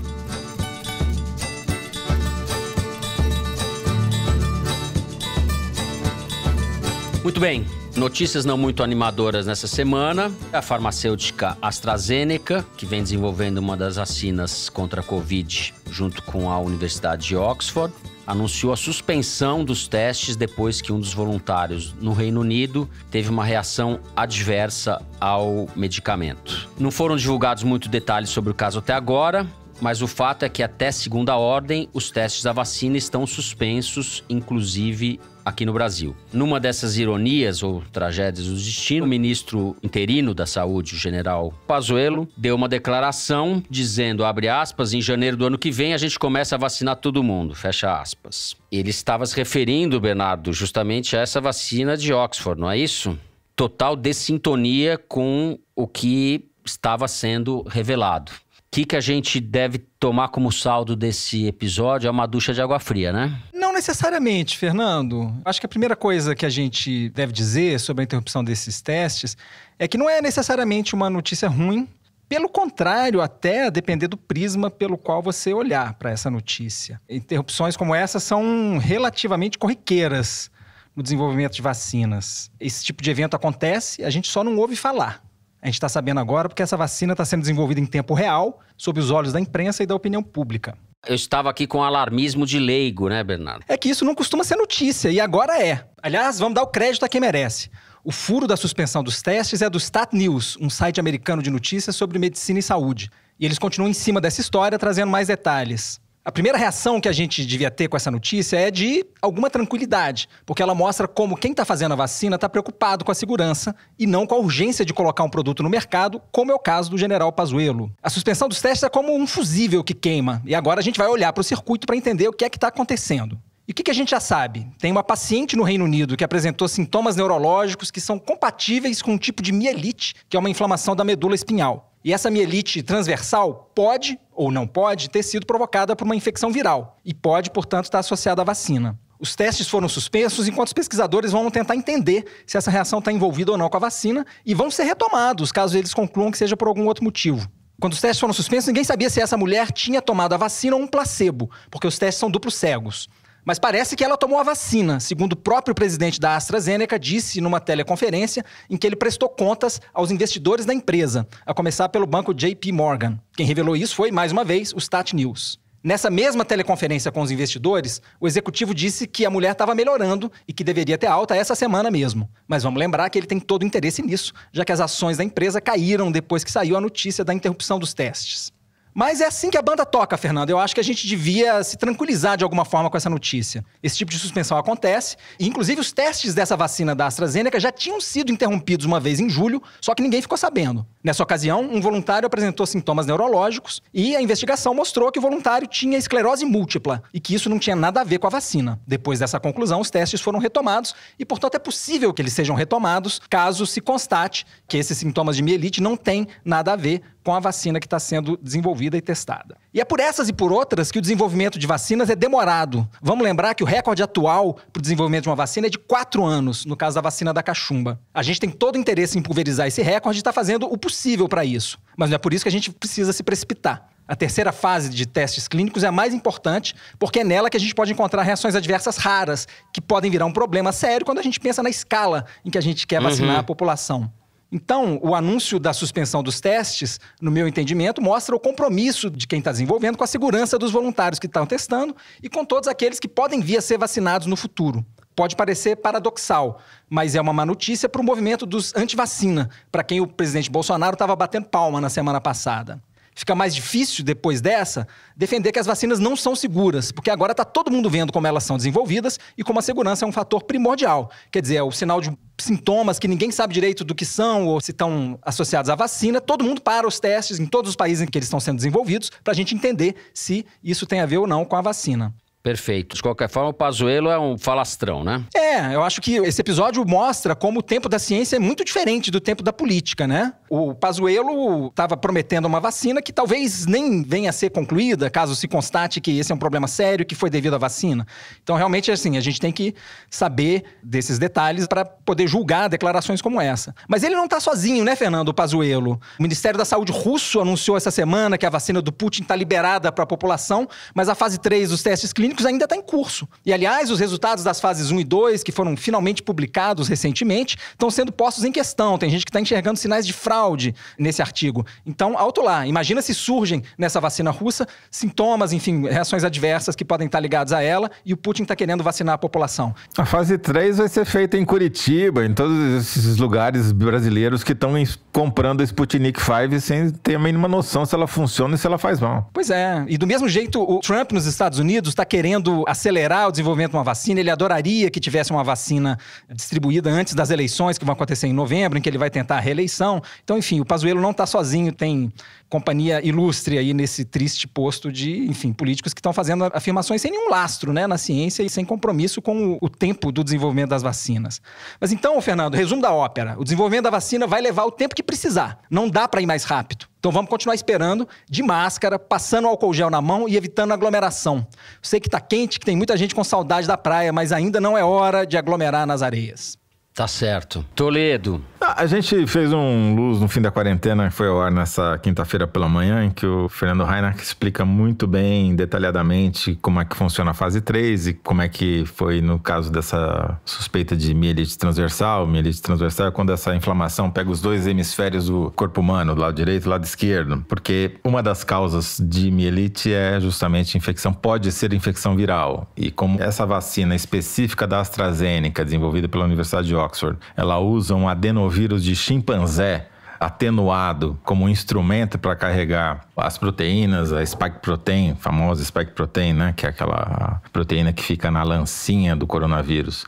Muito bem, notícias não muito animadoras nessa semana. A farmacêutica AstraZeneca, que vem desenvolvendo uma das vacinas contra a Covid junto com a Universidade de Oxford, anunciou a suspensão dos testes depois que um dos voluntários no Reino Unido teve uma reação adversa ao medicamento. Não foram divulgados muitos detalhes sobre o caso até agora, mas o fato é que até segunda ordem os testes da vacina estão suspensos, inclusive aqui no Brasil. Numa dessas ironias ou tragédias do destino, o ministro interino da Saúde, o general Pazuello, deu uma declaração dizendo, abre aspas, em janeiro do ano que vem a gente começa a vacinar todo mundo, fecha aspas. Ele estava se referindo, Bernardo, justamente a essa vacina de Oxford, não é isso? Total dessintonia com o que estava sendo revelado. O que a gente deve tomar como saldo desse episódio é uma ducha de água fria, né? Não necessariamente, Fernando. Acho que a primeira coisa que a gente deve dizer sobre a interrupção desses testes é que não é necessariamente uma notícia ruim. Pelo contrário, até a depender do prisma pelo qual você olhar para essa notícia. Interrupções como essa são relativamente corriqueiras no desenvolvimento de vacinas. Esse tipo de evento acontece, a gente só não ouve falar. A gente está sabendo agora porque essa vacina está sendo desenvolvida em tempo real, sob os olhos da imprensa e da opinião pública. Eu estava aqui com alarmismo de leigo, né, Bernardo? É que isso não costuma ser notícia, e agora é. Aliás, vamos dar o crédito a quem merece. O furo da suspensão dos testes é do Stat News, um site americano de notícias sobre medicina e saúde. E eles continuam em cima dessa história, trazendo mais detalhes. A primeira reação que a gente devia ter com essa notícia é de alguma tranquilidade, porque ela mostra como quem está fazendo a vacina está preocupado com a segurança e não com a urgência de colocar um produto no mercado, como é o caso do general Pazuello. A suspensão dos testes é como um fusível que queima, e agora a gente vai olhar para o circuito para entender o que é que está acontecendo. E o que a gente já sabe? Tem uma paciente no Reino Unido que apresentou sintomas neurológicos que são compatíveis com um tipo de mielite, que é uma inflamação da medula espinhal. E essa mielite transversal pode, ou não pode, ter sido provocada por uma infecção viral e pode, portanto, estar associada à vacina. Os testes foram suspensos enquanto os pesquisadores vão tentar entender se essa reação está envolvida ou não com a vacina e vão ser retomados, caso eles concluam que seja por algum outro motivo. Quando os testes foram suspensos, ninguém sabia se essa mulher tinha tomado a vacina ou um placebo, porque os testes são duplos cegos. Mas parece que ela tomou a vacina, segundo o próprio presidente da AstraZeneca disse numa teleconferência em que ele prestou contas aos investidores da empresa, a começar pelo banco JP Morgan. Quem revelou isso foi, mais uma vez, o Stat News. Nessa mesma teleconferência com os investidores, o executivo disse que a mulher estava melhorando e que deveria ter alta essa semana mesmo. Mas vamos lembrar que ele tem todo o interesse nisso, já que as ações da empresa caíram depois que saiu a notícia da interrupção dos testes. Mas é assim que a banda toca, Fernando. Eu acho que a gente devia se tranquilizar de alguma forma com essa notícia. Esse tipo de suspensão acontece, e inclusive os testes dessa vacina da AstraZeneca já tinham sido interrompidos uma vez em julho, só que ninguém ficou sabendo. Nessa ocasião, um voluntário apresentou sintomas neurológicos e a investigação mostrou que o voluntário tinha esclerose múltipla e que isso não tinha nada a ver com a vacina. Depois dessa conclusão, os testes foram retomados e, portanto, é possível que eles sejam retomados caso se constate que esses sintomas de mielite não têm nada a ver com a vacina que está sendo desenvolvida e testada. E é por essas e por outras que o desenvolvimento de vacinas é demorado. Vamos lembrar que o recorde atual para o desenvolvimento de uma vacina é de 4 anos, no caso da vacina da cachumba. A gente tem todo o interesse em pulverizar esse recorde e está fazendo o possível para isso. Mas não é por isso que a gente precisa se precipitar. A terceira fase de testes clínicos é a mais importante, porque é nela que a gente pode encontrar reações adversas raras, que podem virar um problema sério quando a gente pensa na escala em que a gente quer vacinar a população. Então, o anúncio da suspensão dos testes, no meu entendimento, mostra o compromisso de quem está desenvolvendo com a segurança dos voluntários que estão testando e com todos aqueles que podem vir a ser vacinados no futuro. Pode parecer paradoxal, mas é uma má notícia para o movimento dos anti-vacina, para quem o presidente Bolsonaro estava batendo palma na semana passada. Fica mais difícil, depois dessa, defender que as vacinas não são seguras, porque agora está todo mundo vendo como elas são desenvolvidas e como a segurança é um fator primordial. Quer dizer, é o sinal de sintomas que ninguém sabe direito do que são ou se estão associados à vacina. Todo mundo para os testes em todos os países em que eles estão sendo desenvolvidos para a gente entender se isso tem a ver ou não com a vacina. Perfeito. De qualquer forma, o Pazuello é um falastrão, né? Eu acho que esse episódio mostra como o tempo da ciência é muito diferente do tempo da política, né? O Pazuello estava prometendo uma vacina que talvez nem venha a ser concluída, caso se constate que esse é um problema sério, que foi devido à vacina. Então, realmente, assim, a gente tem que saber desses detalhes para poder julgar declarações como essa. Mas ele não está sozinho, né, Fernando, o Pazuello? O Ministério da Saúde russo anunciou essa semana que a vacina do Putin está liberada para a população, mas a fase 3 dos testes clínicos ainda está em curso. E, aliás, os resultados das fases 1 e 2, que foram finalmente publicados recentemente, estão sendo postos em questão. Tem gente que está enxergando sinais de fraude nesse artigo. Então, alto lá. Imagina se surgem nessa vacina russa sintomas, enfim, reações adversas que podem estar ligadas a ela e o Putin está querendo vacinar a população. A fase 3 vai ser feita em Curitiba, em todos esses lugares brasileiros que estão comprando a Sputnik 5 sem ter a mínima noção se ela funciona e se ela faz mal. Pois é. E do mesmo jeito, o Trump nos Estados Unidos está querendo acelerar o desenvolvimento de uma vacina. Ele adoraria que tivesse uma vacina distribuída antes das eleições, que vão acontecer em novembro, em que ele vai tentar a reeleição. Então, enfim, o Pazuello não está sozinho, tem companhia ilustre aí nesse triste posto de, enfim, políticos que estão fazendo afirmações sem nenhum lastro, né, na ciência e sem compromisso com o tempo do desenvolvimento das vacinas. Mas então, Fernando, resumo da ópera. O desenvolvimento da vacina vai levar o tempo que precisar. Não dá para ir mais rápido. Então vamos continuar esperando, de máscara, passando álcool gel na mão e evitando aglomeração. Sei que tá quente, que tem muita gente com saudade da praia, mas ainda não é hora de aglomerar nas areias. Tá certo. Toledo. A gente fez um Luz no fim da quarentena, que foi ao ar nessa quinta-feira pela manhã, em que o Fernando Reinach explica muito bem, detalhadamente, como é que funciona a fase 3 e como é que foi no caso dessa suspeita de mielite transversal. Mielite transversal é quando essa inflamação pega os dois hemisférios do corpo humano, do lado direito e do lado esquerdo, porque uma das causas de mielite é justamente infecção, pode ser infecção viral. E como essa vacina específica da AstraZeneca, desenvolvida pela Universidade de Oxford, ela usa um adenovírus de chimpanzé atenuado como instrumento para carregar as proteínas, a spike protein, famosa spike protein, né? Que é aquela proteína que fica na lancinha do coronavírus,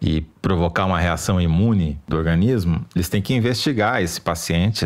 e provocar uma reação imune do organismo, eles têm que investigar esse paciente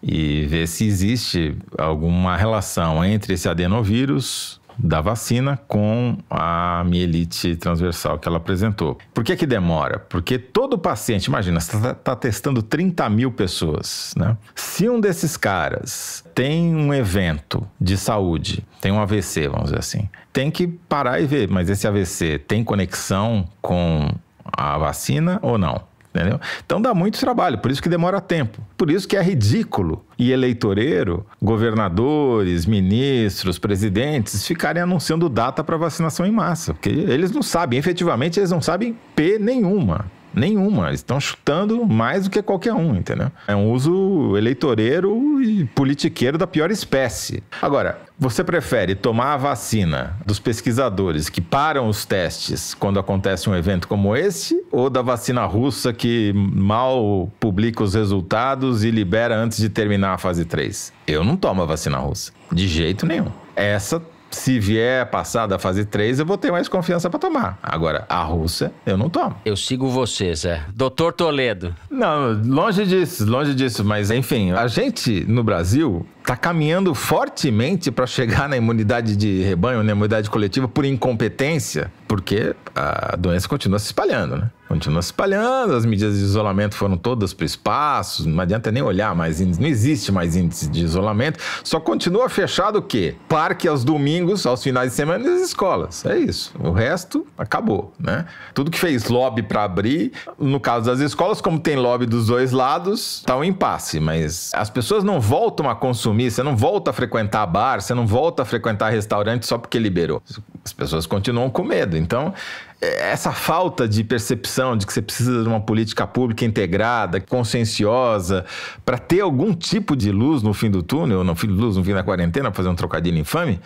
e ver se existe alguma relação entre esse adenovírus da vacina com a mielite transversal que ela apresentou. Por que demora? Porque todo paciente, imagina, você está testando 30 mil pessoas, né? Se um desses caras tem um evento de saúde, tem um AVC, vamos dizer assim, tem que parar e ver, mas esse AVC tem conexão com a vacina ou não? Entendeu? Então dá muito trabalho, por isso que demora tempo. Por isso que é ridículo e eleitoreiro governadores, ministros, presidentes ficarem anunciando data para vacinação em massa, porque eles não sabem, efetivamente eles não sabem nenhuma. Eles estão chutando mais do que qualquer um, entendeu? É um uso eleitoreiro e politiqueiro da pior espécie. Agora, você prefere tomar a vacina dos pesquisadores que param os testes quando acontece um evento como esse, ou da vacina russa que mal publica os resultados e libera antes de terminar a fase 3? Eu não tomo a vacina russa, de jeito nenhum. Essa, se vier passar da fase 3, eu vou ter mais confiança para tomar. Agora, a russa, eu não tomo. Eu sigo você, Zé. Doutor Toledo. Não, longe disso. Mas, enfim, a gente, no Brasil, está caminhando fortemente para chegar na imunidade de rebanho, na imunidade coletiva, por incompetência, porque a doença continua se espalhando, né? Continua se espalhando, as medidas de isolamento foram todas para o espaço, não adianta nem olhar mais índice, não existe mais índice de isolamento, só continua fechado o quê? Parque aos domingos, aos finais de semana e as escolas, é isso. O resto acabou, né? Tudo que fez lobby para abrir, no caso das escolas, como tem lobby dos dois lados, tá um impasse, mas as pessoas não voltam a consumir, você não volta a frequentar bar, você não volta a frequentar restaurante só porque liberou. As pessoas continuam com medo, então essa falta de percepção de que você precisa de uma política pública integrada, conscienciosa, para ter algum tipo de luz no fim do túnel, no fim da quarentena, para fazer um trocadilho infame,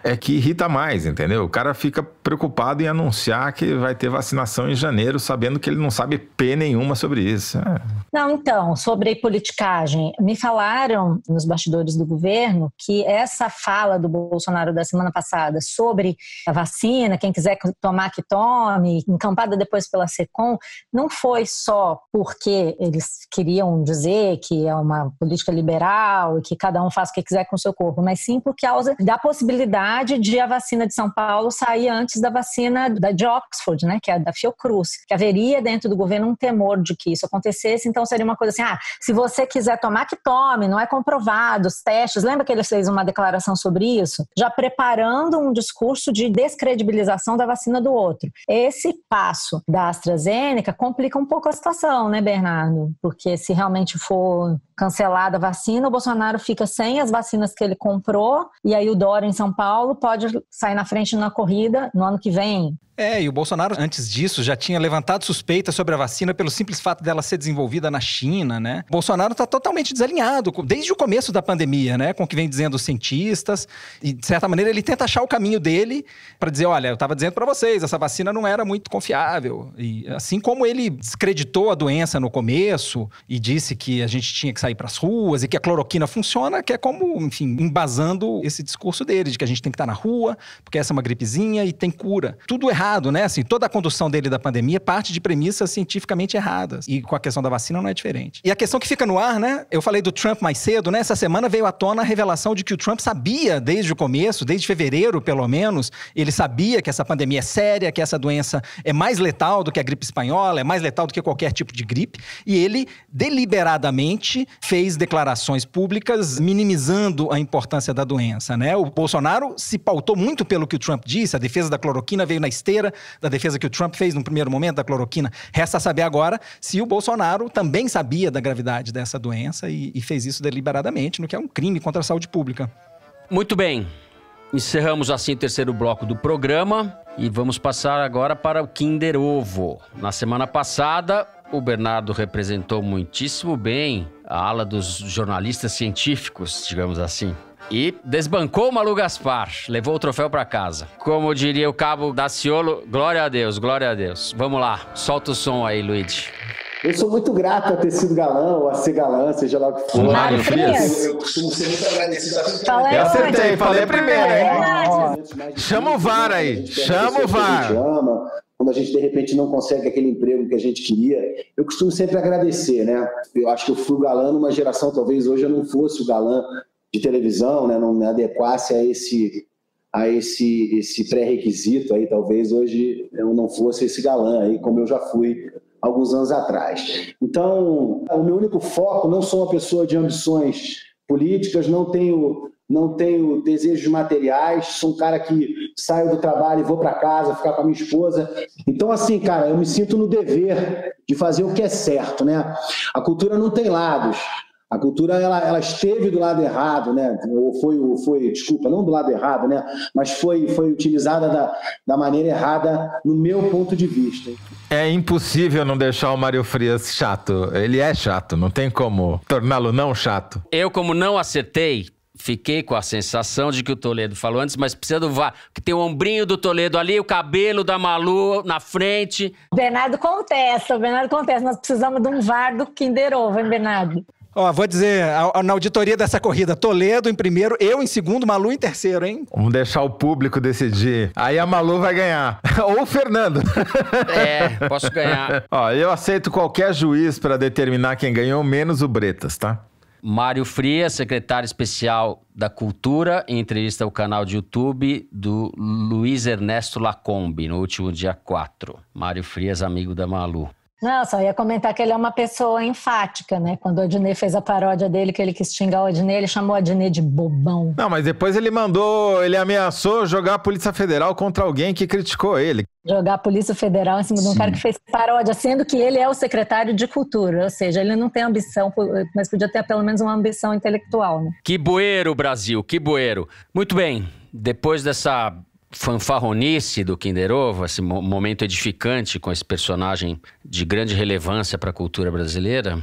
é que irrita mais, entendeu? O cara fica preocupado em anunciar que vai ter vacinação em janeiro, sabendo que ele não sabe nenhuma sobre isso. Não, então, sobre politicagem, me falaram nos bastidores do governo que essa fala do Bolsonaro da semana passada sobre a vacina, quem quiser tomar que tome, encampada depois pela SECOM, não foi só porque eles queriam dizer que é uma política liberal e que cada um faz o que quiser com o seu corpo, mas sim por causa da possibilidade de a vacina de São Paulo sair antes da vacina de Oxford, né, que é da Fiocruz, que haveria dentro do governo um temor de que isso acontecesse, então seria uma coisa assim, se você quiser tomar, que tome, não é comprovado, os testes, lembra que ele fez uma declaração sobre isso? Já preparando um discurso de descredibilização da vacina do outro. Esse passo da AstraZeneca complica um pouco a situação, né, Bernardo? Porque se realmente for cancelada a vacina, o Bolsonaro fica sem as vacinas que ele comprou, e aí o Dória em São Paulo pode sair na frente na corrida no ano que vem. E o Bolsonaro, antes disso, já tinha levantado suspeita sobre a vacina pelo simples fato dela ser desenvolvida na China, né? O Bolsonaro está totalmente desalinhado, desde o começo da pandemia, né? Com o que vem dizendo os cientistas. E, de certa maneira, ele tenta achar o caminho dele para dizer, olha, eu estava dizendo para vocês, essa vacina não era muito confiável. E assim como ele descreditou a doença no começo e disse que a gente tinha que sair para as ruas e que a cloroquina funciona, que é como, enfim, embasando esse discurso dele, de que a gente tem que estar na rua, porque essa é uma gripezinha e tem cura. Tudo errado, né? Assim, toda a condução dele da pandemia parte de premissas cientificamente erradas. E com a questão da vacina não é diferente. E a questão que fica no ar, né? Eu falei do Trump mais cedo, né? Essa semana veio à tona a revelação de que o Trump sabia desde o começo, desde fevereiro, pelo menos, ele sabia que essa pandemia é séria, que essa doença doença é mais letal do que a gripe espanhola, é mais letal do que qualquer tipo de gripe, e ele deliberadamente fez declarações públicas minimizando a importância da doença, né? O Bolsonaro se pautou muito pelo que o Trump disse, a defesa da cloroquina veio na esteira da defesa que o Trump fez no primeiro momento da cloroquina. Resta saber agora se o Bolsonaro também sabia da gravidade dessa doença e fez isso deliberadamente, no que é um crime contra a saúde pública. Muito bem. Encerramos assim o terceiro bloco do programa e vamos passar agora para o Kinder Ovo. Na semana passada, o Bernardo representou muitíssimo bem a ala dos jornalistas científicos, digamos assim. E desbancou o Malu Gaspar, levou o troféu para casa. Como diria o Cabo Daciolo, glória a Deus, glória a Deus. Vamos lá, solta o som aí, Luigi. Eu sou muito grato a ter sido galã ou a ser galã, seja lá o que for. Mário Frias. Eu costumo ser muito agradecido. Eu acertei, falei primeiro, hein? Chama o VAR aí, chama o VAR. Quando a gente, de repente, não consegue aquele emprego que a gente queria, eu costumo sempre agradecer, né? Eu acho que eu fui o galã numa geração, talvez hoje eu não fosse o galã de televisão, né? Não me adequasse a esse pré-requisito aí, talvez hoje eu não fosse esse galã aí, como eu já fui alguns anos atrás. Então, o meu único foco, não sou uma pessoa de ambições políticas, não tenho desejos materiais, sou um cara que saio do trabalho e vou para casa, ficar com a minha esposa. Então, assim, cara, eu me sinto no dever de fazer o que é certo, né? A cultura não tem lados. A cultura, ela esteve do lado errado, né? Ou foi, desculpa, não do lado errado, né? Mas foi utilizada da maneira errada, no meu ponto de vista. É impossível não deixar o Mário Frias chato. Ele é chato, não tem como torná-lo não chato. Eu, como não acertei, fiquei com a sensação de que o Toledo falou antes, mas precisa do VAR, que tem o ombrinho do Toledo ali, o cabelo da Malu na frente. O Bernardo contesta. Nós precisamos de um VAR do Kinder Ovo, hein, Bernardo? Ó, vou dizer, na auditoria dessa corrida, Toledo em primeiro, eu em segundo, Malu em terceiro, hein? Vamos deixar o público decidir. Aí a Malu vai ganhar. Ou o Fernando. É, posso ganhar. Ó, eu aceito qualquer juiz para determinar quem ganhou, menos o Bretas, tá? Mário Frias, secretário especial da Cultura, em entrevista ao canal de YouTube do Luiz Ernesto Lacombe, no último dia 4. Mário Frias, amigo da Malu. Não, só ia comentar que ele é uma pessoa enfática, né? Quando o Adnet fez a paródia dele, que ele quis xingar o Adnet, ele chamou o Adnet de bobão. Não, mas depois ele ameaçou jogar a Polícia Federal contra alguém que criticou ele. Jogar a Polícia Federal em cima de um cara que fez paródia, sendo que ele é o secretário de Cultura, ou seja, ele não tem ambição, mas podia ter pelo menos uma ambição intelectual, né? Que bueiro, Brasil, que bueiro. Muito bem, depois dessa fanfarronice do Kinder Ovo, esse momento edificante com esse personagem de grande relevância para a cultura brasileira,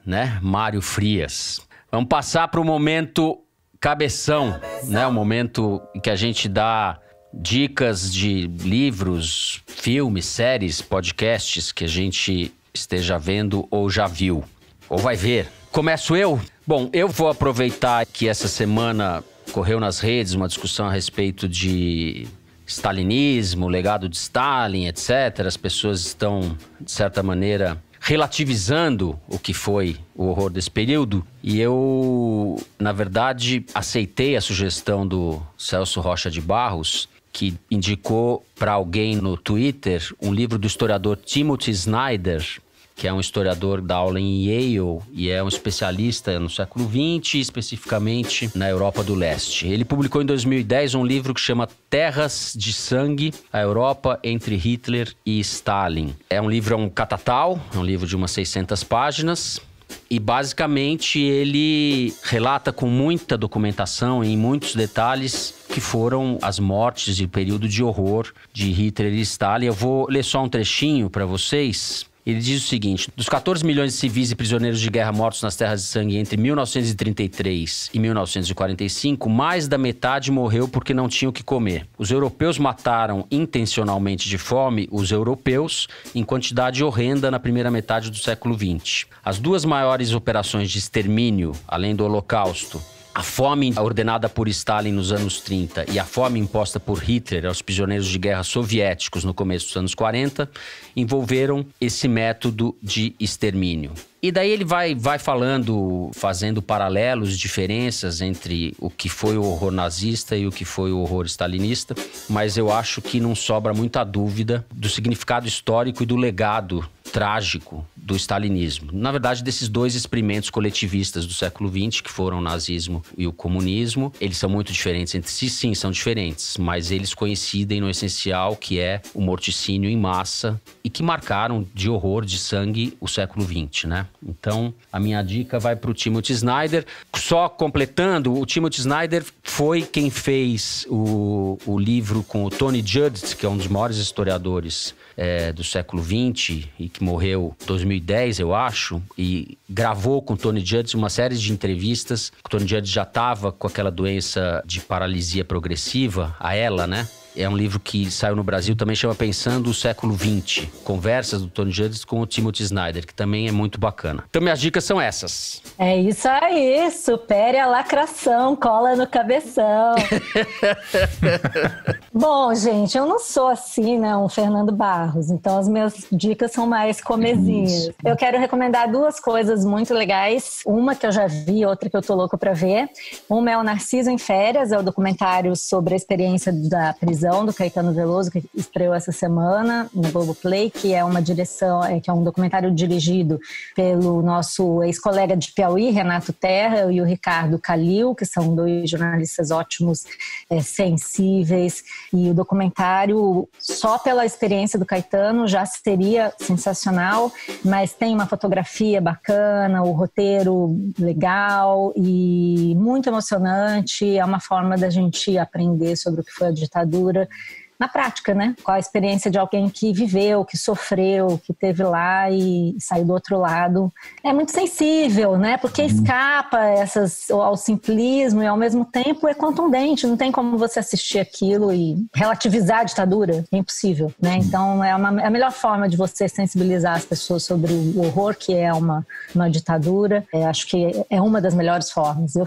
né? Mário Frias. Vamos passar para o momento cabeção, né? O momento em que a gente dá dicas de livros, filmes, séries, podcasts que a gente esteja vendo ou já viu, ou vai ver. Começo eu? Bom, eu vou aproveitar que essa semana correu nas redes uma discussão a respeito de stalinismo, legado de Stalin, etc. As pessoas estão, de certa maneira, relativizando o que foi o horror desse período. E eu, na verdade, aceitei a sugestão do Celso Rocha de Barros, que indicou para alguém no Twitter um livro do historiador Timothy Snyder, que é um historiador da aula em Yale e é um especialista no século XX, especificamente na Europa do Leste. Ele publicou em 2010 um livro que chama Terras de Sangue, a Europa entre Hitler e Stalin. É um livro, é um catatal, é um livro de umas 600 páginas. E basicamente ele relata com muita documentação e em muitos detalhes que foram as mortes e o período de horror de Hitler e Stalin. Eu vou ler só um trechinho para vocês. Ele diz o seguinte: dos 14 milhões de civis e prisioneiros de guerra mortos nas terras de sangue entre 1933 e 1945, mais da metade morreu porque não tinham o que comer. Os europeus mataram intencionalmente de fome os europeus em quantidade horrenda na primeira metade do século XX. As duas maiores operações de extermínio, além do Holocausto, A fome ordenada por Stalin nos anos 30 e a fome imposta por Hitler aos prisioneiros de guerra soviéticos no começo dos anos 40 envolveram esse método de extermínio. E daí ele vai falando, fazendo paralelos, diferenças entre o que foi o horror nazista e o que foi o horror stalinista, mas eu acho que não sobra muita dúvida do significado histórico e do legado trágico do stalinismo. Na verdade, desses dois experimentos coletivistas do século XX, que foram o nazismo e o comunismo, eles são muito diferentes entre si, sim, são diferentes, mas eles coincidem no essencial, que é o morticínio em massa e que marcaram de horror, de sangue, o século XX, né? Então, a minha dica vai para o Timothy Snyder. Só completando, o Timothy Snyder foi quem fez o livro com o Tony Judd, que é um dos maiores historiadores do século XX e que morreu em 2010, eu acho, e gravou com o Tony Judd uma série de entrevistas. O Tony Judd já estava com aquela doença de paralisia progressiva, a ELA, né? É um livro que saiu no Brasil, também chama Pensando o Século XX. Conversas do Tony Judd com o Timothy Snyder, que também é muito bacana. Então, minhas dicas são essas. É isso aí, supere a lacração, cola no cabeção. Bom, gente, eu não sou assim, né, um Fernando Barros, então as minhas dicas são mais comezinhas. Eu quero recomendar duas coisas muito legais. Uma que eu já vi, outra que eu tô louca pra ver. Uma é o Narciso em Férias, é o documentário sobre a experiência da prisão do Caetano Veloso, que estreou essa semana no Globoplay, que é uma direção, que é um documentário dirigido pelo nosso ex-colega de Piauí, Renato Terra, e o Ricardo Calil, que são dois jornalistas ótimos, sensíveis, e o documentário, só pela experiência do Caetano, já seria sensacional, mas tem uma fotografia bacana, o roteiro legal e muito emocionante, é uma forma da gente aprender sobre o que foi a ditadura na prática, né? Com a experiência de alguém que viveu, que sofreu, que teve lá e saiu do outro lado. É muito sensível, né? Porque escapa ao simplismo e ao mesmo tempo é contundente. Não tem como você assistir aquilo e relativizar a ditadura. É impossível, né? Então é a melhor forma de você sensibilizar as pessoas sobre o horror que é uma ditadura. Acho que é uma das melhores formas. Eu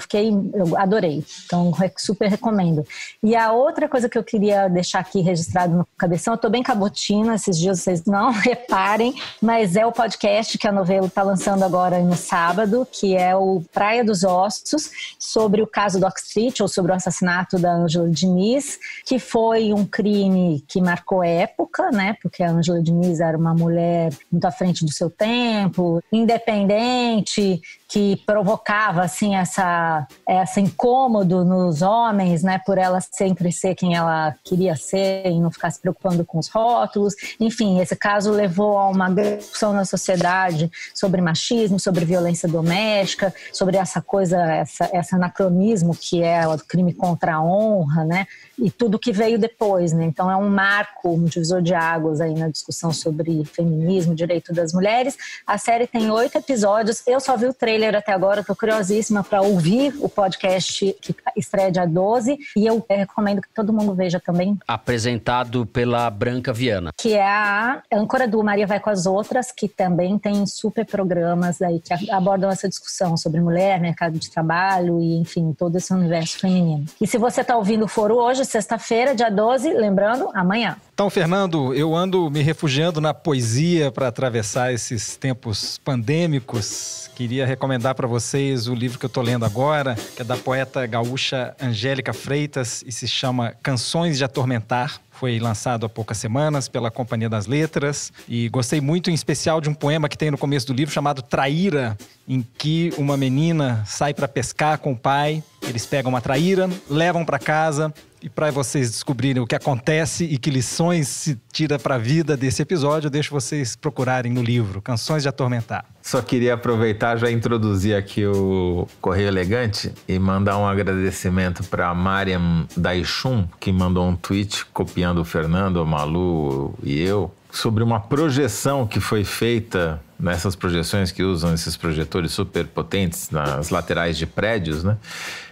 adorei. Então super recomendo. E a outra coisa que eu queria deixar aqui registrado no cabeção, eu tô bem cabotina esses dias, vocês não reparem, mas é o podcast que a Novelo tá lançando agora no sábado, que é o Praia dos Ossos, sobre o caso do Oxford, ou sobre o assassinato da Ângela Diniz, que foi um crime que marcou época, né, porque a Ângela Diniz era uma mulher muito à frente do seu tempo, independente, que provocava, assim, essa incômodo nos homens, né, por ela sempre ser quem ela queria ser e não ficar se preocupando com os rótulos. Enfim, esse caso levou a uma discussão na sociedade sobre machismo, sobre violência doméstica, sobre essa coisa, esse anacronismo que é o crime contra a honra, né, e tudo que veio depois, né. Então é um marco, um divisor de águas aí na discussão sobre feminismo, direito das mulheres. A série tem 8 episódios, eu só vi o trailer até agora, estou curiosíssima para ouvir o podcast que estreia dia 12 e eu recomendo que todo mundo veja também. Apresentado pela Branca Viana. Que é a âncora do Maria Vai com as Outras, que também tem super programas aí que abordam essa discussão sobre mulher, mercado de trabalho e, enfim, todo esse universo feminino. E se você está ouvindo o Foro hoje, sexta-feira, dia 12, lembrando, amanhã. Então, Fernando, eu ando me refugiando na poesia para atravessar esses tempos pandêmicos. Queria recomendar para vocês o livro que eu estou lendo agora, que é da poeta gaúcha Angélica Freitas e se chama Canções de Atormentar. Foi lançado há poucas semanas pela Companhia das Letras e gostei muito, em especial, de um poema que tem no começo do livro chamado Traíra, em que uma menina sai para pescar com o pai, eles pegam uma traíra, levam para casa. E para vocês descobrirem o que acontece e que lições se tira para a vida desse episódio, eu deixo vocês procurarem no livro Canções de Atormentar. Só queria aproveitar, já introduzir aqui o Correio Elegante e mandar um agradecimento para a Mariam Daishun, que mandou um tweet copiando o Fernando, o Malu e eu, sobre uma projeção que foi feita nessas projeções que usam esses projetores super potentes nas laterais de prédios, né?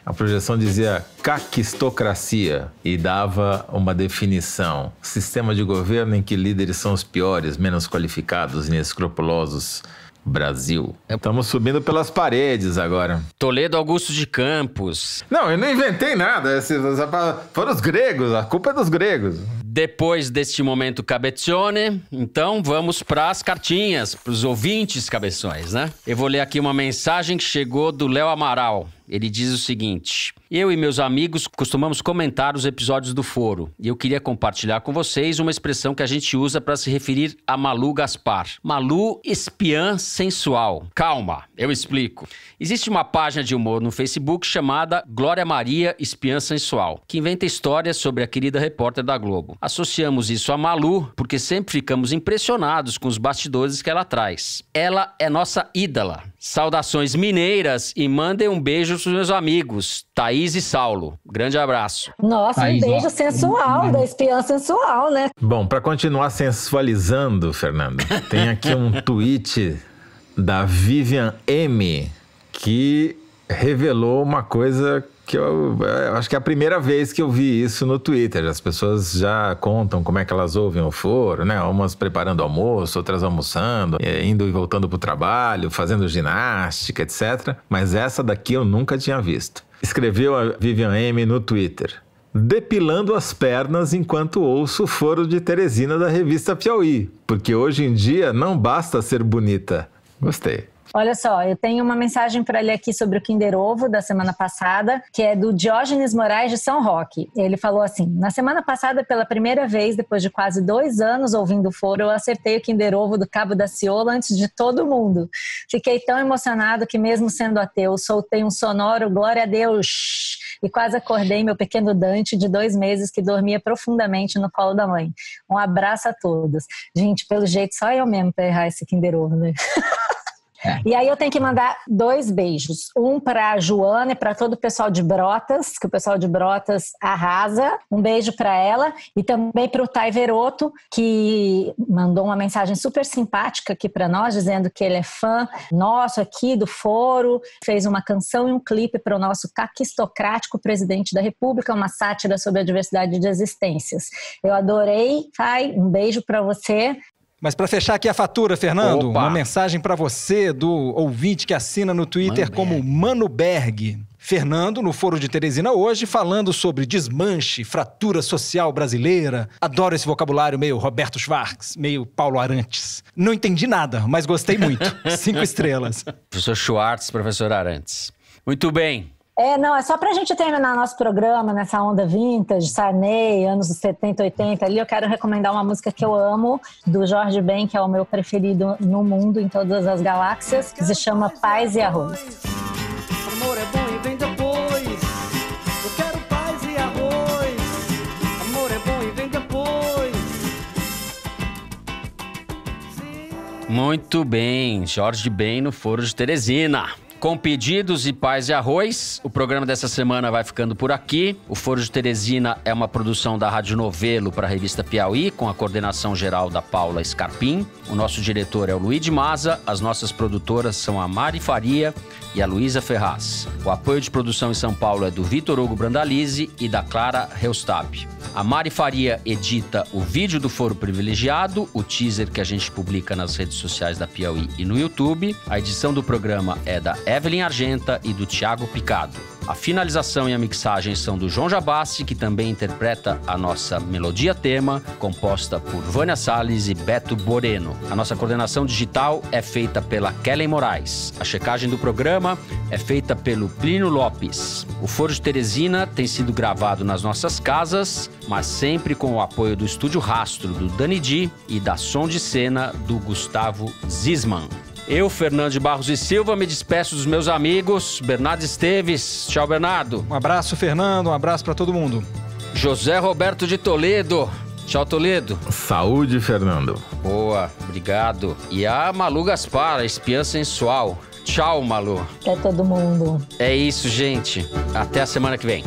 A projeção dizia caquistocracia e dava uma definição: sistema de governo em que líderes são os piores, menos qualificados e inescrupulosos Brasil. Estamos subindo pelas paredes agora. Toledo Augusto de Campos. Não, eu não inventei nada. Foram os gregos, a culpa é dos gregos. Depois deste momento cabezione, então vamos para as cartinhas, para os ouvintes cabeções, né? Eu vou ler aqui uma mensagem que chegou do Léo Amaral. Ele diz o seguinte: eu e meus amigos costumamos comentar os episódios do Foro e eu queria compartilhar com vocês uma expressão que a gente usa para se referir a Malu Gaspar. Malu espiã sensual. Calma, eu explico. Existe uma página de humor no Facebook chamada Glória Maria Espiã Sensual, que inventa histórias sobre a querida repórter da Globo. Associamos isso a Malu porque sempre ficamos impressionados com os bastidores que ela traz. Ela é nossa ídola. Saudações mineiras e mandem um beijo para os meus amigos, Thaís e Saulo. Grande abraço. Nossa, Thaís, um beijo sensual, da espiã sensual, né? Bom, para continuar sensualizando, Fernando, tem aqui um tweet da Vivian M, que revelou uma coisa que eu acho que é a primeira vez que eu vi isso no Twitter. As pessoas já contam como é que elas ouvem o Foro, né? Umas preparando almoço, outras almoçando, indo e voltando pro trabalho, fazendo ginástica, etc. Mas essa daqui eu nunca tinha visto. Escreveu a Vivian M no Twitter: depilando as pernas enquanto ouço o Foro de Teresina da revista Piauí, porque hoje em dia não basta ser bonita. Gostei. Olha só, eu tenho uma mensagem para ler aqui sobre o Kinder Ovo da semana passada, que é do Diógenes Moraes de São Roque. Ele falou assim: na semana passada, pela primeira vez, depois de quase 2 anos ouvindo o Foro, eu acertei o Kinder Ovo do Cabo da Ciolo antes de todo mundo. Fiquei tão emocionado que, mesmo sendo ateu, soltei um sonoro glória a Deus e quase acordei meu pequeno Dante de 2 meses que dormia profundamente no colo da mãe. Um abraço a todos. Gente, pelo jeito, só eu mesmo para errar esse Kinder Ovo, né? E aí eu tenho que mandar 2 beijos. Um para a Joana e para todo o pessoal de Brotas, que o pessoal de Brotas arrasa. Um beijo para ela. E também para o Tai Veroto, que mandou uma mensagem super simpática aqui para nós, dizendo que ele é fã nosso aqui do Foro. Fez uma canção e um clipe para o nosso caquistocrático presidente da República, uma sátira sobre a diversidade de existências. Eu adorei, Tai. Um beijo para você. Mas para fechar aqui a fatura, Fernando, Opa. uma mensagem para você do ouvinte que assina no Twitter como Mano Berg. Fernando, no Foro de Teresina hoje, falando sobre desmanche, fratura social brasileira. Adoro esse vocabulário meio Roberto Schwartz, meio Paulo Arantes. Não entendi nada, mas gostei muito. 5 estrelas. Professor Schwartz, professor Arantes. Muito bem. Não, é só pra gente terminar nosso programa nessa onda vintage, Sarney, anos 70, 80 ali. Eu quero recomendar uma música que eu amo, do Jorge Ben, que é o meu preferido no mundo, em todas as galáxias, que se chama Paz e Arroz. Amor é bom e vem depois. Eu quero paz e arroz. Amor é bom e vem depois. Muito bem, Jorge Ben no Foro de Teresina. Com pedidos e paz e arroz, o programa dessa semana vai ficando por aqui. O Foro de Teresina é uma produção da Rádio Novelo para a revista Piauí, com a coordenação geral da Paula Scarpim. O nosso diretor é o Luiz de Maza, as nossas produtoras são a Mari Faria e a Luísa Ferraz. O apoio de produção em São Paulo é do Vitor Hugo Brandalize e da Clara Reustab. A Mari Faria edita o vídeo do Foro Privilegiado, o teaser que a gente publica nas redes sociais da Piauí e no YouTube. A edição do programa é da Evelyn Argenta e do Thiago Picado. A finalização e a mixagem são do João Jabassi, que também interpreta a nossa melodia tema, composta por Vânia Salles e Beto Boreno. A nossa coordenação digital é feita pela Kellen Moraes. A checagem do programa é feita pelo Plínio Lopes. O Foro de Teresina tem sido gravado nas nossas casas, mas sempre com o apoio do Estúdio Rastro, do Dani Di, e da Som de Cena, do Gustavo Zisman. Eu, Fernando de Barros e Silva, me despeço dos meus amigos. Bernardo Esteves. Tchau, Bernardo. Um abraço, Fernando. Um abraço para todo mundo. José Roberto de Toledo. Tchau, Toledo. Saúde, Fernando. Boa, obrigado. E a Malu Gaspar, a espiã sensual. Tchau, Malu. Pra todo mundo. É isso, gente. Até a semana que vem.